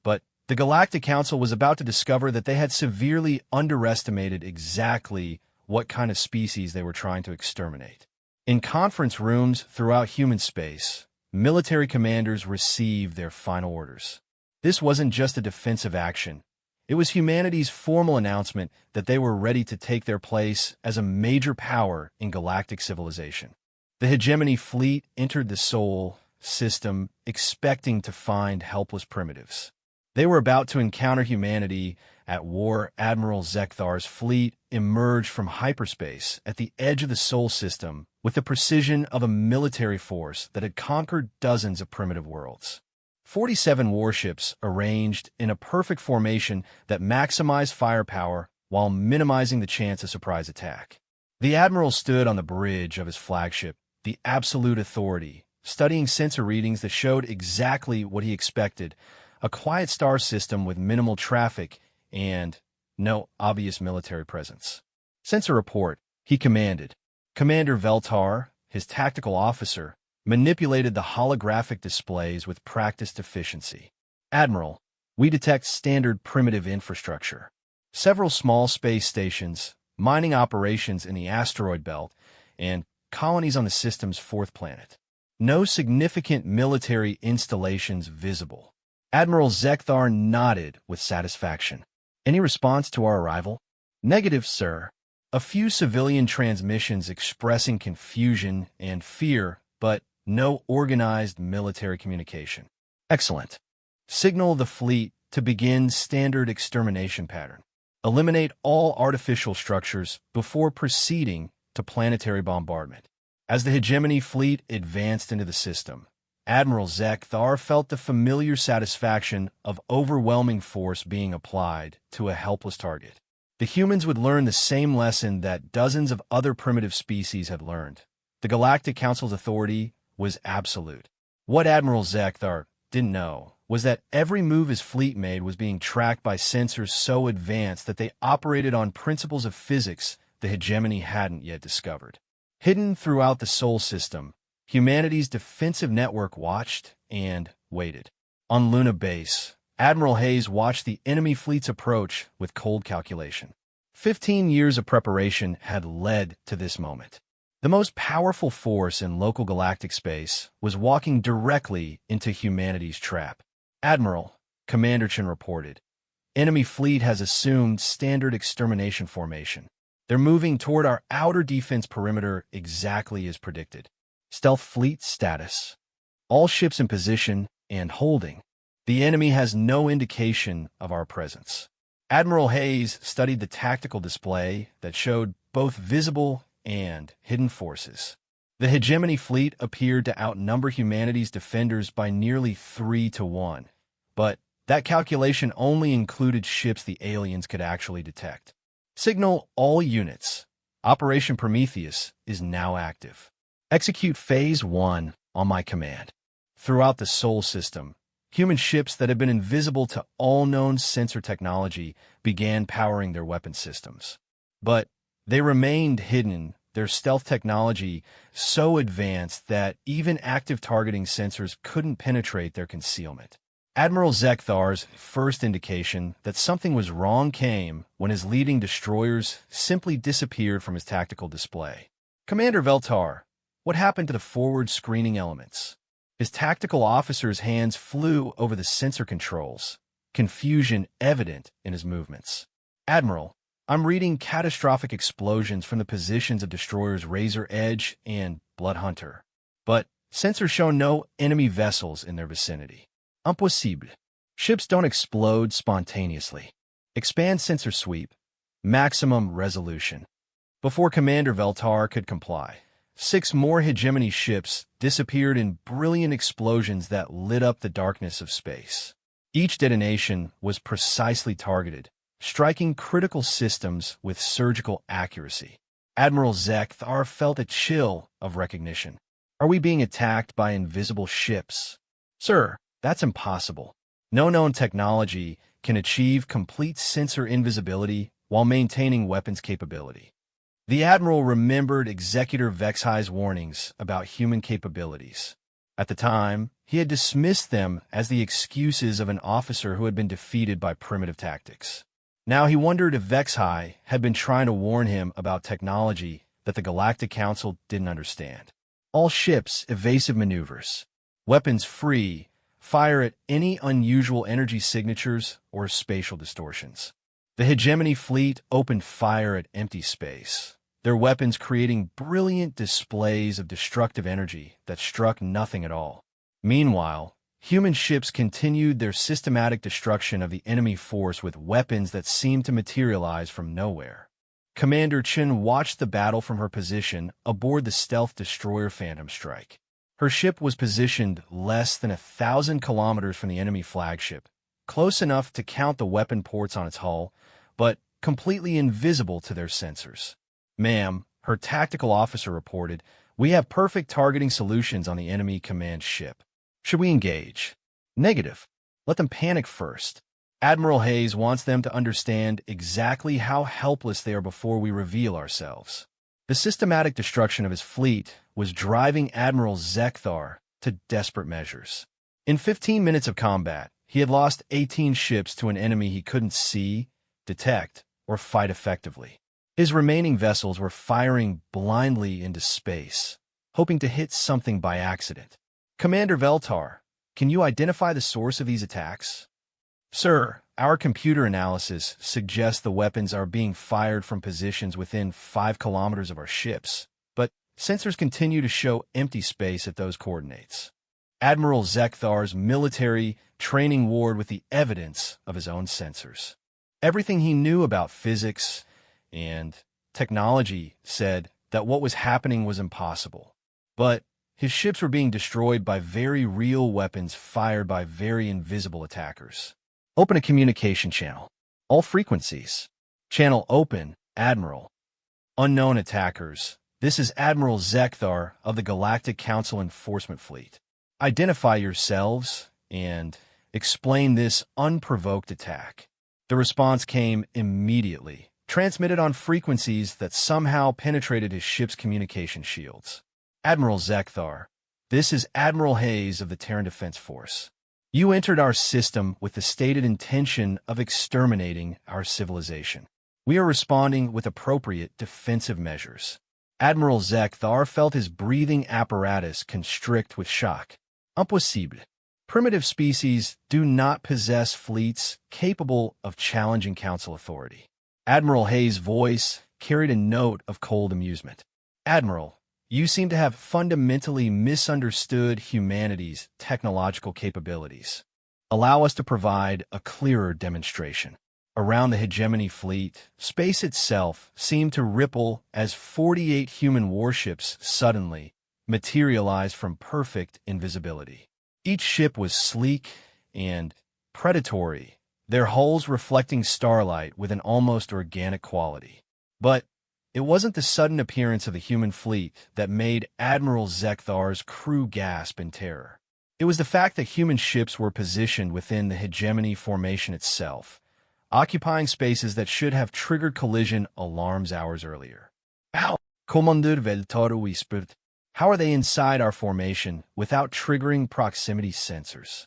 but the Galactic Council was about to discover that they had severely underestimated exactly what kind of species they were trying to exterminate. In conference rooms throughout human space, military commanders received their final orders. This wasn't just a defensive action. It was humanity's formal announcement that they were ready to take their place as a major power in galactic civilization. The hegemony fleet entered the Sol system expecting to find helpless primitives. They were about to encounter humanity at war. Admiral Zekthar's fleet emerged from hyperspace at the edge of the Sol system with the precision of a military force that had conquered dozens of primitive worlds. 47 warships arranged in a perfect formation that maximized firepower while minimizing the chance of surprise attack. The Admiral stood on the bridge of his flagship, the Absolute Authority, studying sensor readings that showed exactly what he expected: a quiet star system with minimal traffic and no obvious military presence. Sensor report, he commanded. Commander Veltar, his tactical officer, manipulated the holographic displays with practiced efficiency. Admiral, we detect standard primitive infrastructure. Several small space stations, mining operations in the asteroid belt, and colonies on the system's fourth planet. No significant military installations visible. Admiral Zekthar nodded with satisfaction. Any response to our arrival? Negative, sir. A few civilian transmissions expressing confusion and fear, but no organized military communication. Excellent. Signal the fleet to begin standard extermination pattern. Eliminate all artificial structures before proceeding to planetary bombardment. As the hegemony fleet advanced into the system, Admiral Zekthar felt the familiar satisfaction of overwhelming force being applied to a helpless target. The humans would learn the same lesson that dozens of other primitive species had learned. The Galactic Council's authority was absolute. What Admiral Zekthar didn't know was that every move his fleet made was being tracked by sensors so advanced that they operated on principles of physics the hegemony hadn't yet discovered. Hidden throughout the Sol system, humanity's defensive network watched and waited. On Luna Base, Admiral Hayes watched the enemy fleet's approach with cold calculation. 15 years of preparation had led to this moment. The most powerful force in local galactic space was walking directly into humanity's trap. Admiral, Commander Chen reported, enemy fleet has assumed standard extermination formation. They're moving toward our outer defense perimeter exactly as predicted. Stealth fleet status. All ships in position and holding. The enemy has no indication of our presence. Admiral Hayes studied the tactical display that showed both visible and hidden forces. The hegemony fleet appeared to outnumber humanity's defenders by nearly 3-1, but that calculation only included ships the aliens could actually detect. Signal all units. Operation Prometheus is now active. Execute Phase 1 on my command. Throughout the Sol system, human ships that had been invisible to all known sensor technology began powering their weapon systems. But they remained hidden, their stealth technology so advanced that even active targeting sensors couldn't penetrate their concealment. Admiral Zekthar's first indication that something was wrong came when his leading destroyers simply disappeared from his tactical display. Commander Veltar, what happened to the forward screening elements? His tactical officer's hands flew over the sensor controls, confusion evident in his movements. Admiral, I'm reading catastrophic explosions from the positions of destroyers Razor Edge and Blood Hunter, but sensors show no enemy vessels in their vicinity. Impossible. Ships don't explode spontaneously. Expand sensor sweep. Maximum resolution. Before Commander Veltar could comply, 6 more hegemony ships disappeared in brilliant explosions that lit up the darkness of space. Each detonation was precisely targeted, striking critical systems with surgical accuracy. Admiral Zekthar felt a chill of recognition. Are we being attacked by invisible ships? Sir, that's impossible. No known technology can achieve complete sensor invisibility while maintaining weapons capability. The Admiral remembered Executor Vexhai's warnings about human capabilities. At the time, he had dismissed them as the excuses of an officer who had been defeated by primitive tactics. Now he wondered if Vexhai had been trying to warn him about technology that the Galactic Council didn't understand. All ships, evasive maneuvers. Weapons free, fire at any unusual energy signatures or spatial distortions. The hegemony fleet opened fire at empty space, their weapons creating brilliant displays of destructive energy that struck nothing at all. Meanwhile, human ships continued their systematic destruction of the enemy force with weapons that seemed to materialize from nowhere. Commander Chen watched the battle from her position aboard the stealth destroyer Phantom Strike. Her ship was positioned less than 1,000 kilometers from the enemy flagship, close enough to count the weapon ports on its hull, but completely invisible to their sensors. Ma'am, her tactical officer reported, we have perfect targeting solutions on the enemy command ship. Should we engage? Negative. Let them panic first. Admiral Hayes wants them to understand exactly how helpless they are before we reveal ourselves. The systematic destruction of his fleet was driving Admiral Zekthar to desperate measures. In 15 minutes of combat, he had lost 18 ships to an enemy he couldn't see, detect, or fight effectively. His remaining vessels were firing blindly into space, hoping to hit something by accident. Commander Veltar, can you identify the source of these attacks? Sir, our computer analysis suggests the weapons are being fired from positions within 5 kilometers of our ships, but sensors continue to show empty space at those coordinates. Admiral Zekthar's military training warred with the evidence of his own sensors. Everything he knew about physics and technology said that what was happening was impossible. But his ships were being destroyed by very real weapons fired by very invisible attackers. Open a communication channel. All frequencies. Channel open, Admiral. Unknown attackers. This is Admiral Zekthar of the Galactic Council Enforcement Fleet. Identify yourselves and explain this unprovoked attack. The response came immediately, transmitted on frequencies that somehow penetrated his ship's communication shields. Admiral Zekthar, this is Admiral Hayes of the Terran Defense Force. You entered our system with the stated intention of exterminating our civilization. We are responding with appropriate defensive measures. Admiral Zekthar felt his breathing apparatus constrict with shock. Impossible. Primitive species do not possess fleets capable of challenging Council authority. Admiral Hayes' voice carried a note of cold amusement. Admiral, you seem to have fundamentally misunderstood humanity's technological capabilities. Allow us to provide a clearer demonstration. Around the hegemony fleet, space itself seemed to ripple as 48 human warships suddenly materialized from perfect invisibility. Each ship was sleek and predatory, their hulls reflecting starlight with an almost organic quality. But it wasn't the sudden appearance of the human fleet that made Admiral Zekthar's crew gasp in terror. It was the fact that human ships were positioned within the hegemony formation itself, occupying spaces that should have triggered collision alarms hours earlier. How? Commander Veltaro whispered. How are they inside our formation without triggering proximity sensors?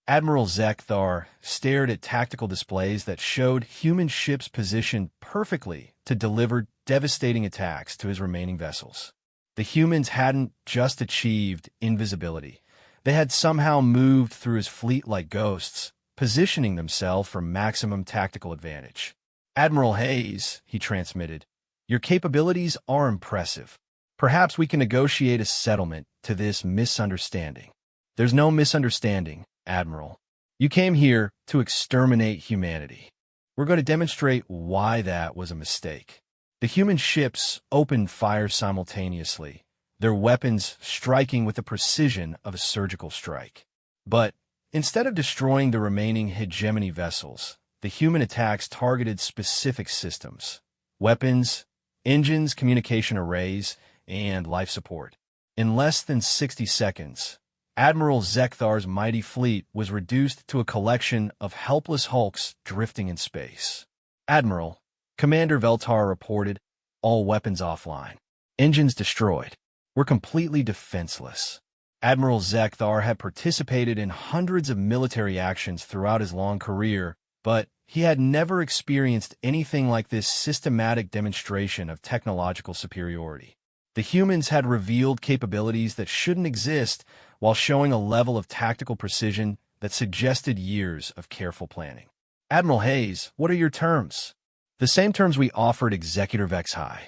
Admiral Zekthar stared at tactical displays that showed human ships positioned perfectly to deliver devastating attacks to his remaining vessels. The humans hadn't just achieved invisibility. They had somehow moved through his fleet like ghosts, positioning themselves for maximum tactical advantage. Admiral Hayes, he transmitted, your capabilities are impressive. Perhaps we can negotiate a settlement to this misunderstanding. There's no misunderstanding, Admiral. You came here to exterminate humanity. We're going to demonstrate why that was a mistake. The human ships opened fire simultaneously, their weapons striking with the precision of a surgical strike. But instead of destroying the remaining hegemony vessels, the human attacks targeted specific systems, weapons, engines, communication arrays, and life support. In less than 60 seconds, Admiral Zekthar's mighty fleet was reduced to a collection of helpless hulks drifting in space. Admiral, Commander Veltar reported, all weapons offline. Engines destroyed. We're completely defenseless. Admiral Zekthar had participated in hundreds of military actions throughout his long career, but he had never experienced anything like this systematic demonstration of technological superiority. The humans had revealed capabilities that shouldn't exist while showing a level of tactical precision that suggested years of careful planning. Admiral Hayes, what are your terms? The same terms we offered Executive XHI.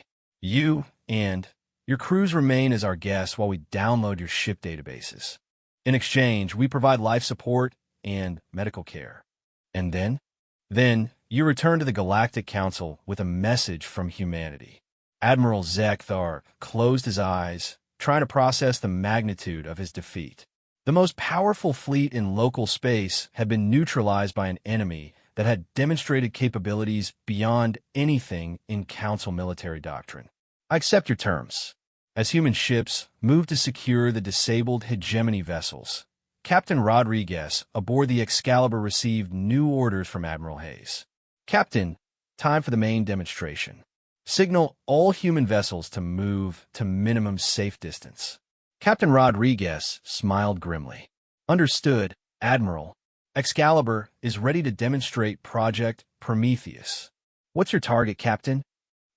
You and your crews remain as our guests while we download your ship databases. In exchange, we provide life support and medical care. And then you return to the Galactic Council with a message from humanity. Admiral Zekthar closed his eyes, trying to process the magnitude of his defeat. The most powerful fleet in local space had been neutralized by an enemy that had demonstrated capabilities beyond anything in Council military doctrine. I accept your terms. As human ships moved to secure the disabled hegemony vessels, Captain Rodriguez aboard the Excalibur received new orders from Admiral Hayes. Captain, time for the main demonstration. Signal all human vessels to move to minimum safe distance. Captain Rodriguez smiled grimly. Understood, Admiral. Excalibur is ready to demonstrate Project Prometheus. What's your target, Captain?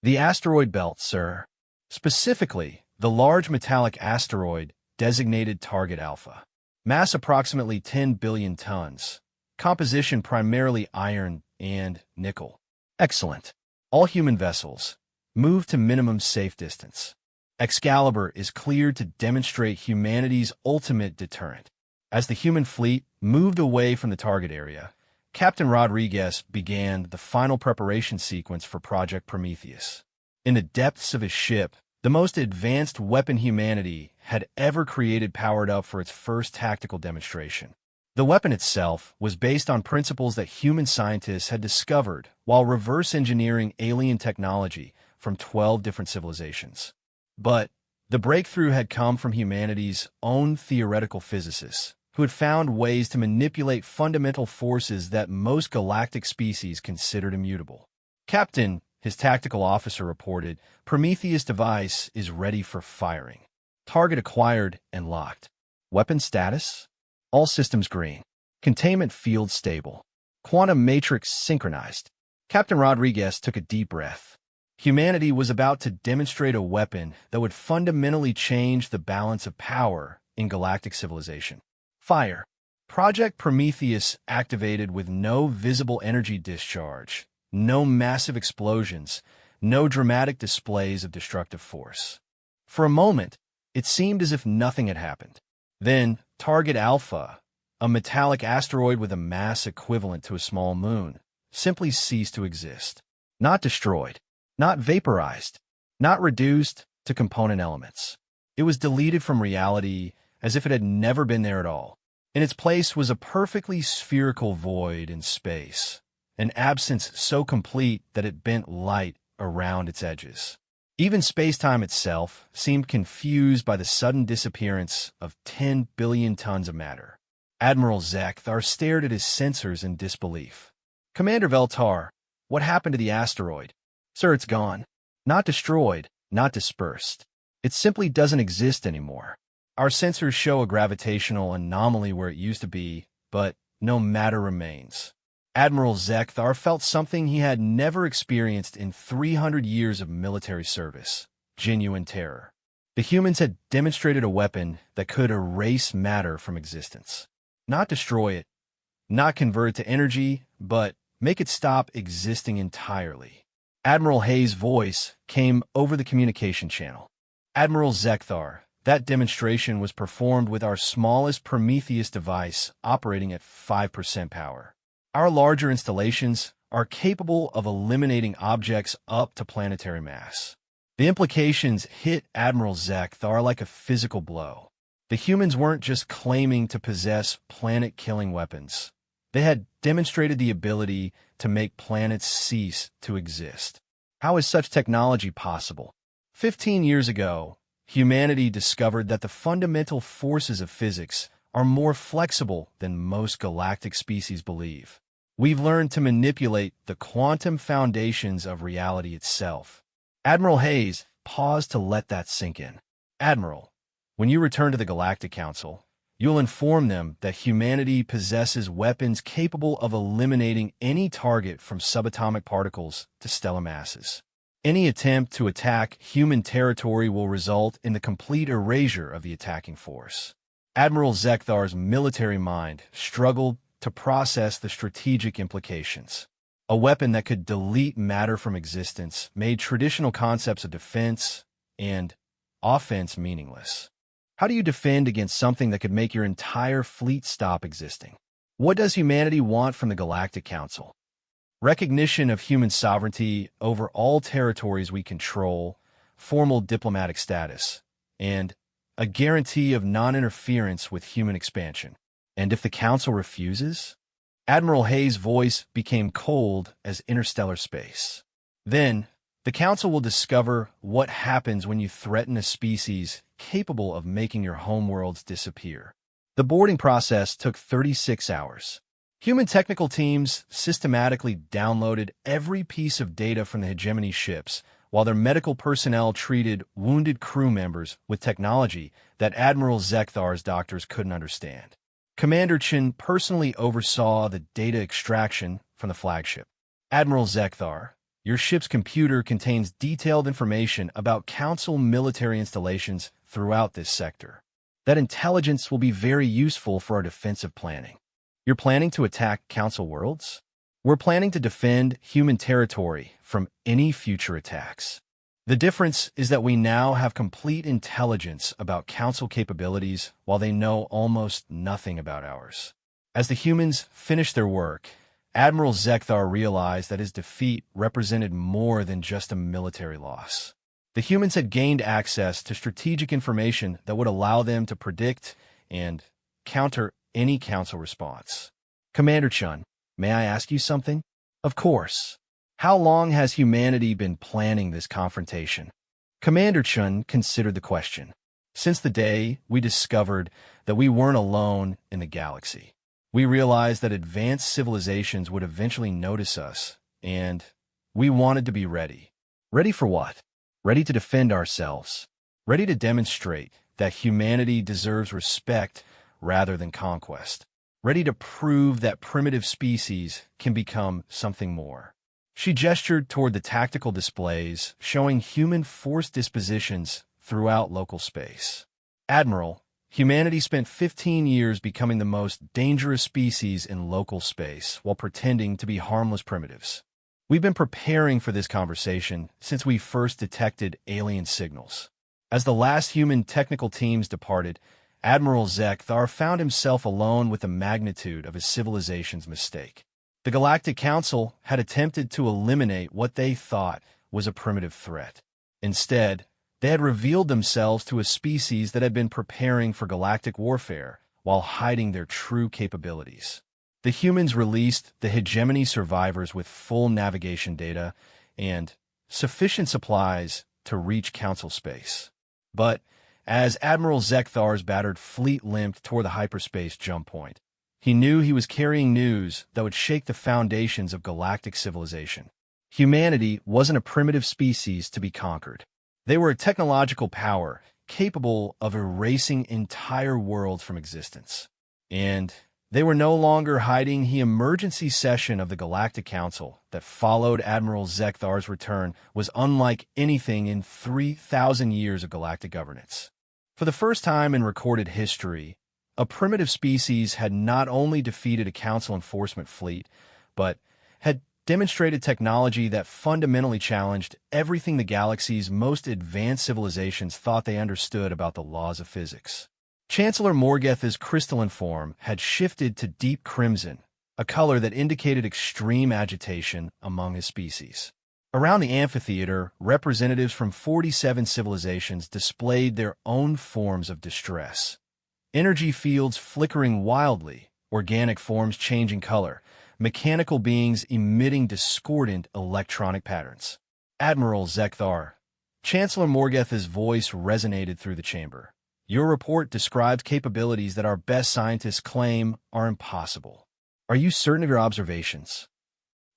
The asteroid belt, sir. Specifically, the large metallic asteroid designated Target Alpha. Mass approximately 10 billion tons. Composition primarily iron and nickel. Excellent. All human vessels, move to minimum safe distance. Excalibur is cleared to demonstrate humanity's ultimate deterrent. As the human fleet moved away from the target area, Captain Rodriguez began the final preparation sequence for Project Prometheus. In the depths of his ship, The most advanced weapon humanity had ever created powered up for its first tactical demonstration. The weapon itself was based on principles that human scientists had discovered while reverse engineering alien technology from 12 different civilizations. But the breakthrough had come from humanity's own theoretical physicists, who had found ways to manipulate fundamental forces that most galactic species considered immutable. Captain, his tactical officer reported, Prometheus device is ready for firing. Target acquired and locked. Weapon status? All systems green. Containment field stable. Quantum matrix synchronized. Captain Rodriguez took a deep breath. Humanity was about to demonstrate a weapon that would fundamentally change the balance of power in galactic civilization. Fire. Project Prometheus activated with no visible energy discharge, no massive explosions, no dramatic displays of destructive force. For a moment, it seemed as if nothing had happened. Then, Target Alpha, a metallic asteroid with a mass equivalent to a small moon, simply ceased to exist. Not destroyed, not vaporized, not reduced to component elements. It was deleted from reality as if it had never been there at all. In its place was a perfectly spherical void in space, an absence so complete that it bent light around its edges. Even space-time itself seemed confused by the sudden disappearance of 10 billion tons of matter. Admiral Zekthar stared at his sensors in disbelief. Commander Veltar, what happened to the asteroid? Sir, it's gone. Not destroyed, not dispersed. It simply doesn't exist anymore. Our sensors show a gravitational anomaly where it used to be, but no matter remains. Admiral Zekthar felt something he had never experienced in 300 years of military service: genuine terror. The humans had demonstrated a weapon that could erase matter from existence. Not destroy it, not convert it to energy, but make it stop existing entirely. Admiral Hayes' voice came over the communication channel. Admiral Zekthar, that demonstration was performed with our smallest Prometheus device operating at 5% power. Our larger installations are capable of eliminating objects up to planetary mass. The implications hit Admiral Zekthar like a physical blow. The humans weren't just claiming to possess planet-killing weapons. They had demonstrated the ability to make planets cease to exist. How is such technology possible? 15 years ago, humanity discovered that the fundamental forces of physics are more flexible than most galactic species believe. We've learned to manipulate the quantum foundations of reality itself. Admiral Hayes paused to let that sink in. Admiral, when you return to the Galactic Council, you'll inform them that humanity possesses weapons capable of eliminating any target from subatomic particles to stellar masses. Any attempt to attack human territory will result in the complete erasure of the attacking force. Admiral Zekthar's military mind struggled to process the strategic implications. A weapon that could delete matter from existence made traditional concepts of defense and offense meaningless. How do you defend against something that could make your entire fleet stop existing? What does humanity want from the Galactic Council? Recognition of human sovereignty over all territories we control, formal diplomatic status, and a guarantee of non-interference with human expansion. And if the Council refuses? Admiral Hayes' voice became cold as interstellar space. Then, the Council will discover what happens when you threaten a species capable of making your homeworlds disappear. The boarding process took 36 hours. Human technical teams systematically downloaded every piece of data from the hegemony ships, while their medical personnel treated wounded crew members with technology that Admiral Zekthar's doctors couldn't understand. Commander Chin personally oversaw the data extraction from the flagship. Admiral Zekthar, your ship's computer contains detailed information about Council military installations throughout this sector. That intelligence will be very useful for our defensive planning. You're planning to attack Council worlds? We're planning to defend human territory from any future attacks. The difference is that we now have complete intelligence about Council capabilities while they know almost nothing about ours. As the humans finished their work, Admiral Zekthar realized that his defeat represented more than just a military loss. The humans had gained access to strategic information that would allow them to predict and counter any council response. Commander Chun, may I ask you something? Of course. How long has humanity been planning this confrontation? Commander Chun considered the question. Since the day we discovered that we weren't alone in the galaxy. We realized that advanced civilizations would eventually notice us, and we wanted to be ready. Ready for what? Ready to defend ourselves. Ready to demonstrate that humanity deserves respect rather than conquest. Ready to prove that primitive species can become something more. She gestured toward the tactical displays showing human force dispositions throughout local space. Admiral, humanity spent 15 years becoming the most dangerous species in local space while pretending to be harmless primitives. We've been preparing for this conversation since we first detected alien signals. As the last human technical teams departed, Admiral Zekthar found himself alone with the magnitude of his civilization's mistake. The Galactic Council had attempted to eliminate what they thought was a primitive threat. Instead, they had revealed themselves to a species that had been preparing for galactic warfare while hiding their true capabilities. The humans released the hegemony survivors with full navigation data and sufficient supplies to reach Council space. But as Admiral Zekthar's battered fleet limped toward the hyperspace jump point, he knew he was carrying news that would shake the foundations of galactic civilization. Humanity wasn't a primitive species to be conquered. They were a technological power capable of erasing entire worlds from existence. And they were no longer hiding. The emergency session of the Galactic Council that followed Admiral Zekthar's return was unlike anything in 3,000 years of galactic governance. For the first time in recorded history, a primitive species had not only defeated a Council enforcement fleet, but had demonstrated technology that fundamentally challenged everything the galaxy's most advanced civilizations thought they understood about the laws of physics. Chancellor Morgeth's crystalline form had shifted to deep crimson, a color that indicated extreme agitation among his species. Around the amphitheater, representatives from 47 civilizations displayed their own forms of distress. Energy fields flickering wildly, organic forms changing color, mechanical beings emitting discordant electronic patterns. Admiral Zekthar. Chancellor Morgeth's voice resonated through the chamber. Your report describes capabilities that our best scientists claim are impossible. Are you certain of your observations?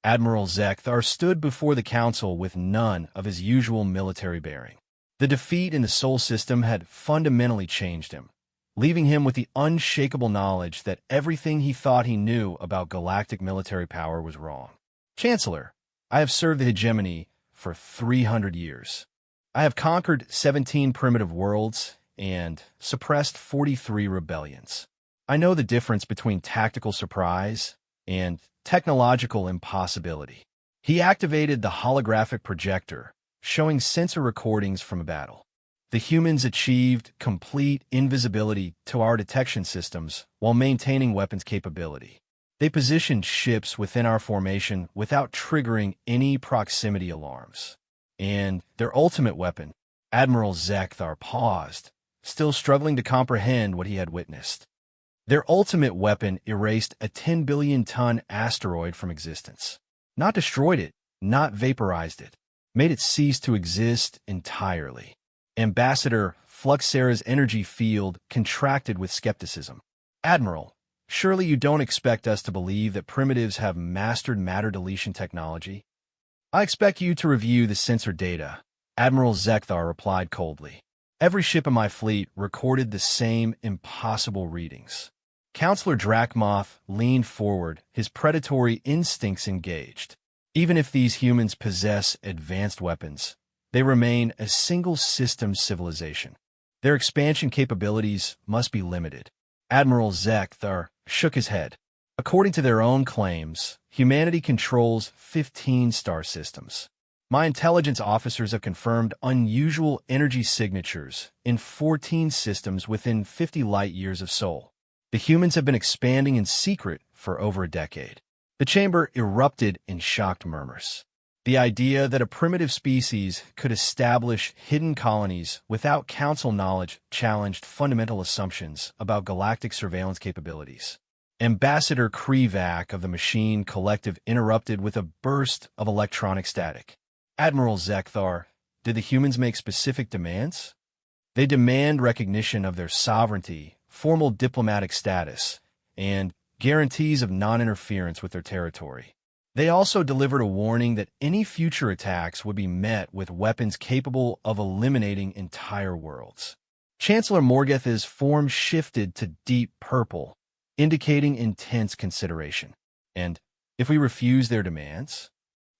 Admiral Zekthar stood before the council with none of his usual military bearing. The defeat in the Sol system had fundamentally changed him, leaving him with the unshakable knowledge that everything he thought he knew about galactic military power was wrong. Chancellor, I have served the hegemony for 300 years. I have conquered 17 primitive worlds and suppressed 43 rebellions. I know the difference between tactical surprise and technological impossibility. He activated the holographic projector, showing sensor recordings from a battle. The humans achieved complete invisibility to our detection systems while maintaining weapons capability. They positioned ships within our formation without triggering any proximity alarms. And their ultimate weapon, Admiral Zekthar paused, still struggling to comprehend what he had witnessed. Their ultimate weapon erased a 10 billion-ton asteroid from existence. Not destroyed it, not vaporized it, made it cease to exist entirely. Ambassador Fluxera's energy field contracted with skepticism. Admiral, surely you don't expect us to believe that primitives have mastered matter deletion technology? I expect you to review the sensor data, Admiral Zekthar replied coldly. Every ship in my fleet recorded the same impossible readings. Counselor Drakmoth leaned forward, his predatory instincts engaged. Even if these humans possess advanced weapons, they remain a single-system civilization. Their expansion capabilities must be limited. Admiral Zekthar shook his head. According to their own claims, humanity controls 15 star systems. My intelligence officers have confirmed unusual energy signatures in 14 systems within 50 light-years of Sol. The humans have been expanding in secret for over a decade. The chamber erupted in shocked murmurs. The idea that a primitive species could establish hidden colonies without council knowledge challenged fundamental assumptions about galactic surveillance capabilities. Ambassador Krivak of the Machine Collective interrupted with a burst of electronic static. Admiral Zekthar, did the humans make specific demands? They demand recognition of their sovereignty, formal diplomatic status, and guarantees of non-interference with their territory. They also delivered a warning that any future attacks would be met with weapons capable of eliminating entire worlds. Chancellor Morgeth's form shifted to deep purple, indicating intense consideration. And if we refuse their demands?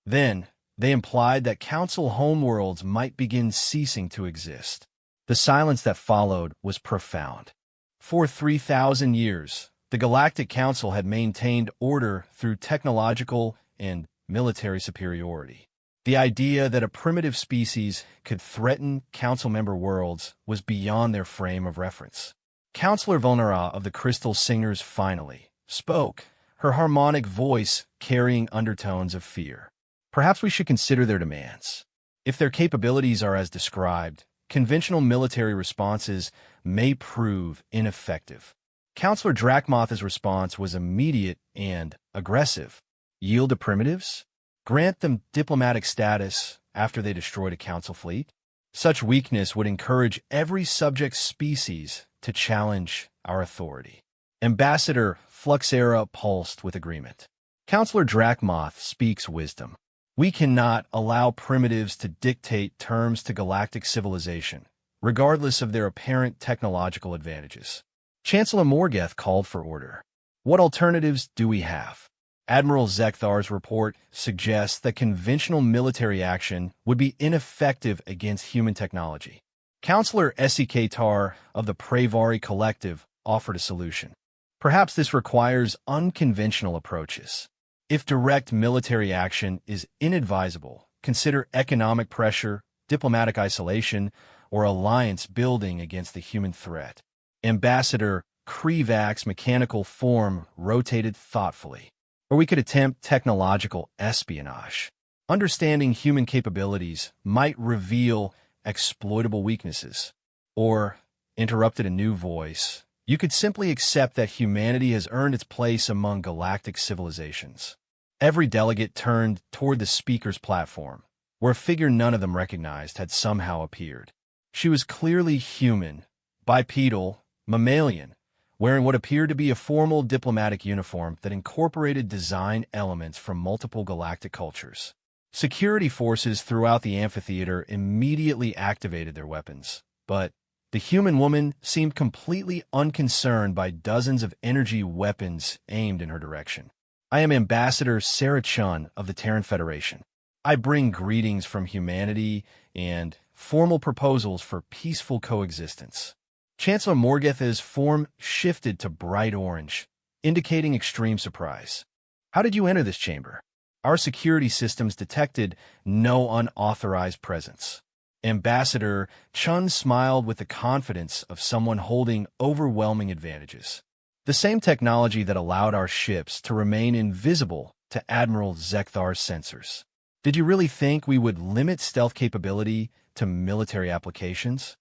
Then, they implied that Council homeworlds might begin ceasing to exist. The silence that followed was profound. For 3,000 years, the Galactic Council had maintained order through technological and military superiority. The idea that a primitive species could threaten Council member worlds was beyond their frame of reference. Counselor Vulnera of the Crystal Singers finally spoke, her harmonic voice carrying undertones of fear. Perhaps we should consider their demands. If their capabilities are as described, conventional military responses may prove ineffective. Counselor Drakmoth's response was immediate and aggressive. Yield to primitives? Grant them diplomatic status after they destroyed a council fleet? Such weakness would encourage every subject species to challenge our authority. Ambassador Fluxera pulsed with agreement. Counselor Drakmoth speaks wisdom. We cannot allow primitives to dictate terms to galactic civilization, regardless of their apparent technological advantages. Chancellor Morgeth called for order. What alternatives do we have? Admiral Zekthar's report suggests that conventional military action would be ineffective against human technology. Counselor Esikatar of the Pravari Collective offered a solution. Perhaps this requires unconventional approaches. If direct military action is inadvisable, consider economic pressure, diplomatic isolation, or alliance building against the human threat. Ambassador Krivak's mechanical form rotated thoughtfully. Or we could attempt technological espionage. Understanding human capabilities might reveal exploitable weaknesses. Or, interrupted a new voice, you could simply accept that humanity has earned its place among galactic civilizations. Every delegate turned toward the speaker's platform, where a figure none of them recognized had somehow appeared. She was clearly human, bipedal, mammalian, wearing what appeared to be a formal diplomatic uniform that incorporated design elements from multiple galactic cultures. Security forces throughout the amphitheater immediately activated their weapons, but the human woman seemed completely unconcerned by dozens of energy weapons aimed in her direction. I am Ambassador Sarah Chun of the Terran Federation. I bring greetings from humanity and formal proposals for peaceful coexistence. Chancellor Morgeth's form shifted to bright orange, indicating extreme surprise. How did you enter this chamber? Our security systems detected no unauthorized presence. Ambassador Chun smiled with the confidence of someone holding overwhelming advantages. The same technology that allowed our ships to remain invisible to Admiral Zekthar's sensors. Did you really think we would limit stealth capability to military applications?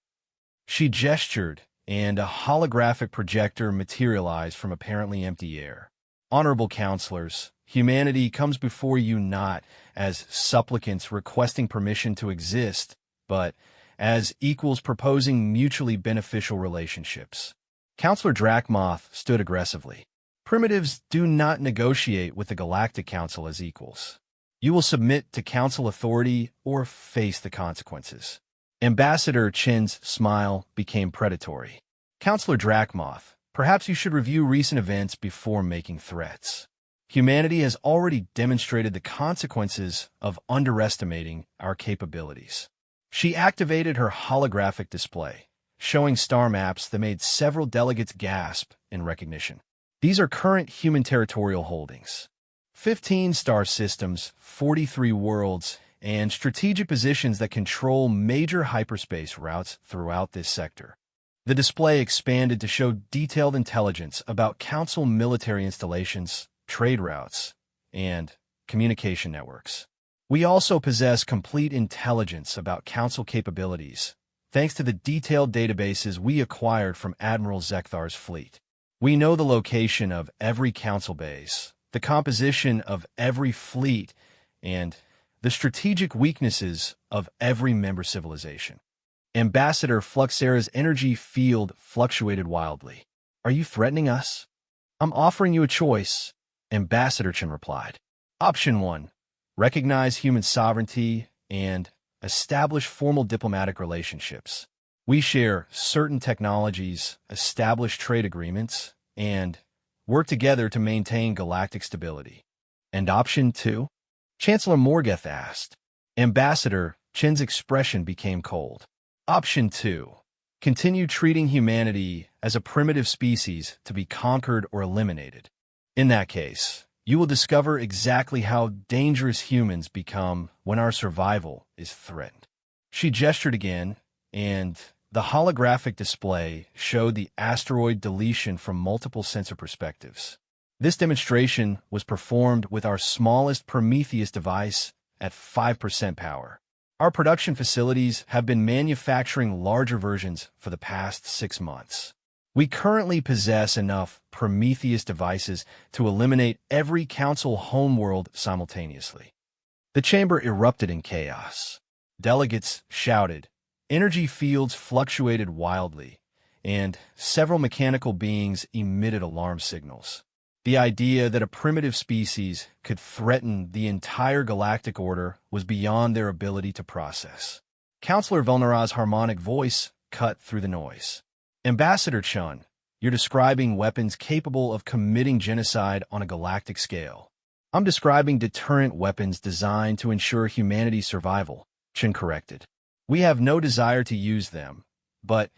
She gestured, and a holographic projector materialized from apparently empty air. Honorable counselors, humanity comes before you not as supplicants requesting permission to exist, but as equals proposing mutually beneficial relationships. Counselor Drakmoth stood aggressively. Primitives do not negotiate with the Galactic Council as equals. You will submit to Council authority or face the consequences. Ambassador Chin's smile became predatory. Counselor Drakmoth, perhaps you should review recent events before making threats. Humanity has already demonstrated the consequences of underestimating our capabilities. She activated her holographic display, showing star maps that made several delegates gasp in recognition. These are current human territorial holdings. 15 star systems, 43 worlds, and strategic positions that control major hyperspace routes throughout this sector. The display expanded to show detailed intelligence about Council military installations, trade routes, and communication networks. We also possess complete intelligence about Council capabilities, thanks to the detailed databases we acquired from Admiral Zekthar's fleet. We know the location of every Council base, the composition of every fleet, and the strategic weaknesses of every member civilization. Ambassador Fluxera's energy field fluctuated wildly. "Are you threatening us?" "I'm offering you a choice," Ambassador Chen replied. Option 1. Recognize human sovereignty and establish formal diplomatic relationships. We share certain technologies, establish trade agreements, and work together to maintain galactic stability. And Option 2? Chancellor Morgeth asked. Ambassador Chen's expression became cold. Option 2. Continue treating humanity as a primitive species to be conquered or eliminated. In that case, you will discover exactly how dangerous humans become when our survival is threatened. She gestured again, and the holographic display showed the asteroid deletion from multiple sensor perspectives. This demonstration was performed with our smallest Prometheus device at 5% power. Our production facilities have been manufacturing larger versions for the past 6 months. We currently possess enough Prometheus devices to eliminate every Council homeworld simultaneously. The chamber erupted in chaos. Delegates shouted, energy fields fluctuated wildly, and several mechanical beings emitted alarm signals. The idea that a primitive species could threaten the entire galactic order was beyond their ability to process. Councillor Velnara's harmonic voice cut through the noise. Ambassador Chun, you're describing weapons capable of committing genocide on a galactic scale. I'm describing deterrent weapons designed to ensure humanity's survival, Chun corrected. We have no desire to use them, but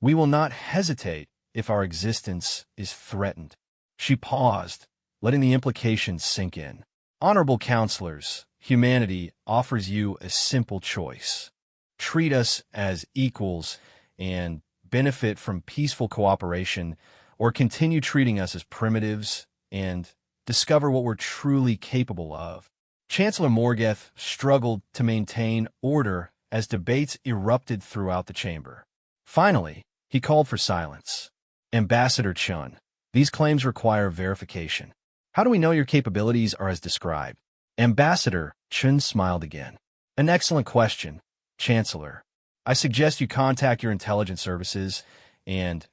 we will not hesitate if our existence is threatened. She paused, letting the implications sink in. Honorable counselors, humanity offers you a simple choice. Treat us as equals and benefit from peaceful cooperation, or continue treating us as primitives and discover what we're truly capable of. Chancellor Morgeth struggled to maintain order as debates erupted throughout the chamber. Finally, he called for silence. Ambassador Chun, these claims require verification. How do we know your capabilities are as described? Ambassador Chun smiled again. An excellent question, Chancellor. I suggest you contact your intelligence services and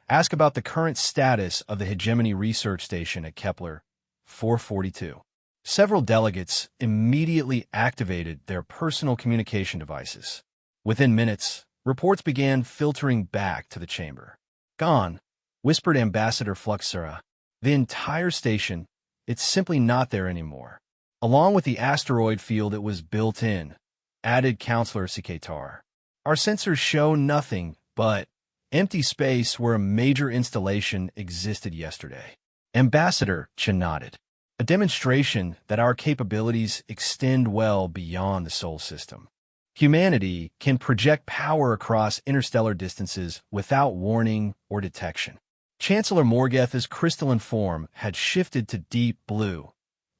ask about the current status of the Hegemony Research Station at Kepler 442. Several delegates immediately activated their personal communication devices. Within minutes, reports began filtering back to the chamber. Gone, whispered Ambassador Fluxera. The entire station, it's simply not there anymore. Along with the asteroid field it was built in, added Councillor Sikatar. Our sensors show nothing but empty space where a major installation existed yesterday. Ambassador Chen nodded. A demonstration that our capabilities extend well beyond the Sol system. Humanity can project power across interstellar distances without warning or detection. Chancellor Morgeth's crystalline form had shifted to deep blue,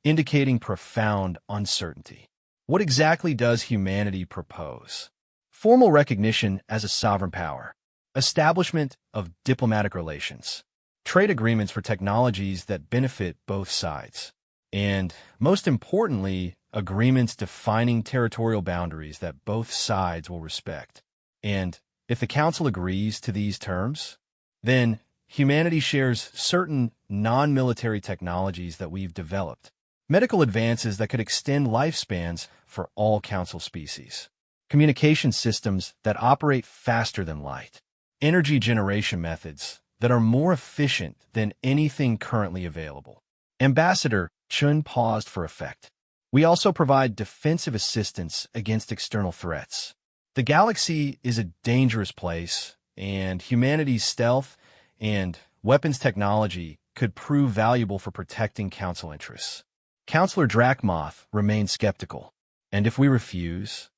indicating profound uncertainty. What exactly does humanity propose? Formal recognition as a sovereign power. Establishment of diplomatic relations. Trade agreements for technologies that benefit both sides. And, most importantly, agreements defining territorial boundaries that both sides will respect. And, if the Council agrees to these terms, then humanity shares certain non-military technologies that we've developed. Medical advances that could extend lifespans for all Council species. Communication systems that operate faster than light. Energy generation methods that are more efficient than anything currently available. Ambassador Chun paused for effect. We also provide defensive assistance against external threats. The galaxy is a dangerous place, and humanity's stealth and weapons technology could prove valuable for protecting Council interests. Councillor Drakmoth remained skeptical. And if we refuse,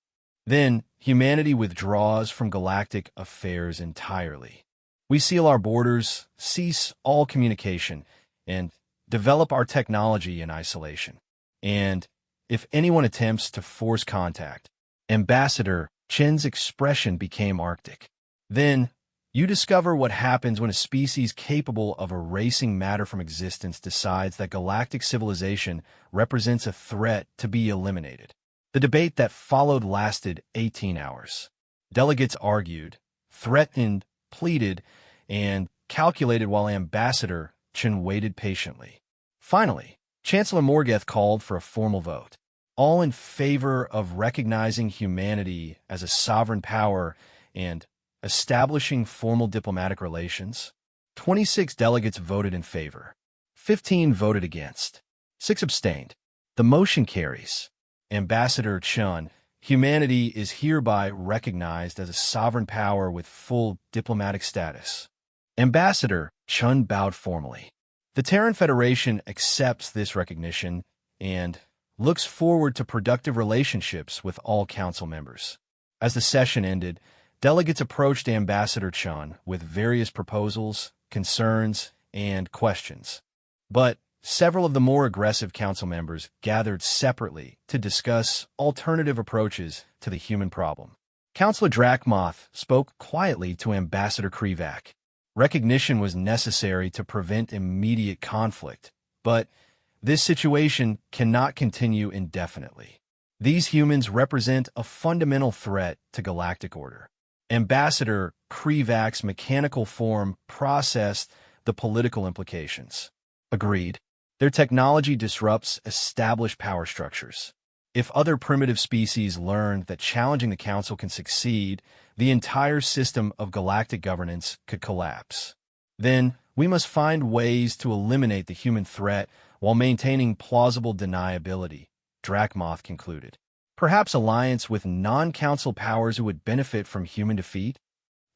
then humanity withdraws from galactic affairs entirely. We seal our borders, cease all communication, and develop our technology in isolation. And if anyone attempts to force contact. Ambassador Chen's expression became arctic. Then, you discover what happens when a species capable of erasing matter from existence decides that galactic civilization represents a threat to be eliminated. The debate that followed lasted 18 hours. Delegates argued, threatened, pleaded, and calculated while Ambassador Chen waited patiently. Finally, Chancellor Morgeth called for a formal vote. All in favor of recognizing humanity as a sovereign power and establishing formal diplomatic relations. 26 delegates voted in favor. 15 voted against. 6 abstained. The motion carries. Ambassador Chen, humanity is hereby recognized as a sovereign power with full diplomatic status. Ambassador Chen bowed formally. The Terran Federation accepts this recognition and looks forward to productive relationships with all council members. As the session ended, delegates approached Ambassador Chen with various proposals, concerns, and questions. But several of the more aggressive council members gathered separately to discuss alternative approaches to the human problem. Councillor Drakmoth spoke quietly to Ambassador Krivak. Recognition was necessary to prevent immediate conflict, but this situation cannot continue indefinitely. These humans represent a fundamental threat to galactic order. Ambassador Krivak's mechanical form processed the political implications. Agreed. Their technology disrupts established power structures. If other primitive species learned that challenging the Council can succeed, the entire system of galactic governance could collapse. Then, we must find ways to eliminate the human threat while maintaining plausible deniability, Drakmoth concluded. Perhaps alliance with non-council powers who would benefit from human defeat?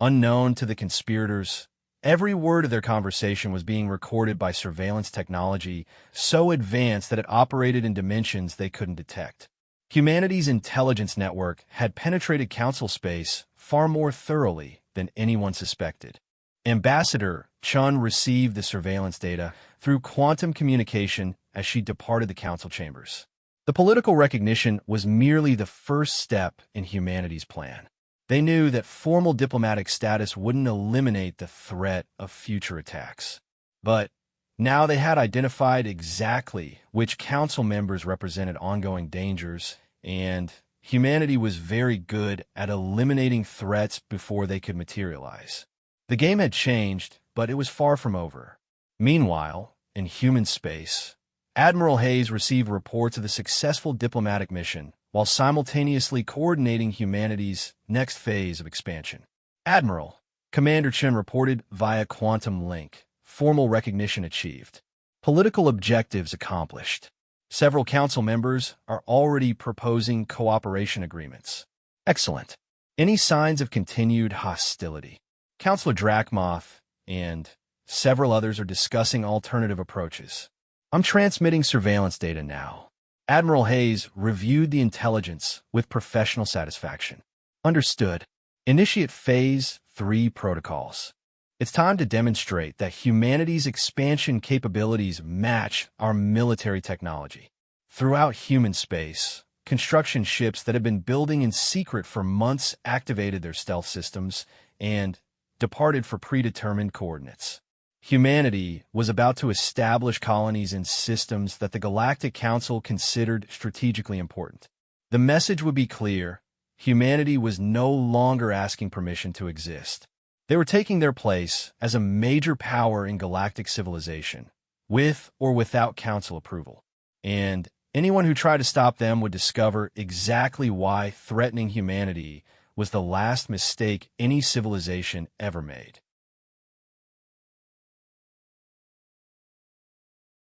Unknown to the conspirators, every word of their conversation was being recorded by surveillance technology so advanced that it operated in dimensions they couldn't detect. Humanity's intelligence network had penetrated council space far more thoroughly than anyone suspected. Ambassador Chen received the surveillance data through quantum communication as she departed the council chambers. The political recognition was merely the first step in humanity's plan. They knew that formal diplomatic status wouldn't eliminate the threat of future attacks. But now they had identified exactly which council members represented ongoing dangers, and humanity was very good at eliminating threats before they could materialize. The game had changed, but it was far from over. Meanwhile, in human space, Admiral Hayes received reports of the successful diplomatic mission while simultaneously coordinating humanity's next phase of expansion. Admiral, Commander Chen reported via quantum link, formal recognition achieved. Political objectives accomplished. Several council members are already proposing cooperation agreements. Excellent. Any signs of continued hostility? Councillor Drakmoth and several others are discussing alternative approaches. I'm transmitting surveillance data now. Admiral Hayes reviewed the intelligence with professional satisfaction. Understood. Initiate Phase 3 protocols. It's time to demonstrate that humanity's expansion capabilities match our military technology. Throughout human space, construction ships that have been building in secret for months activated their stealth systems and departed for predetermined coordinates. Humanity was about to establish colonies in systems that the Galactic Council considered strategically important. The message would be clear: humanity was no longer asking permission to exist. They were taking their place as a major power in galactic civilization, with or without Council approval. And anyone who tried to stop them would discover exactly why threatening humanity was the last mistake any civilization ever made.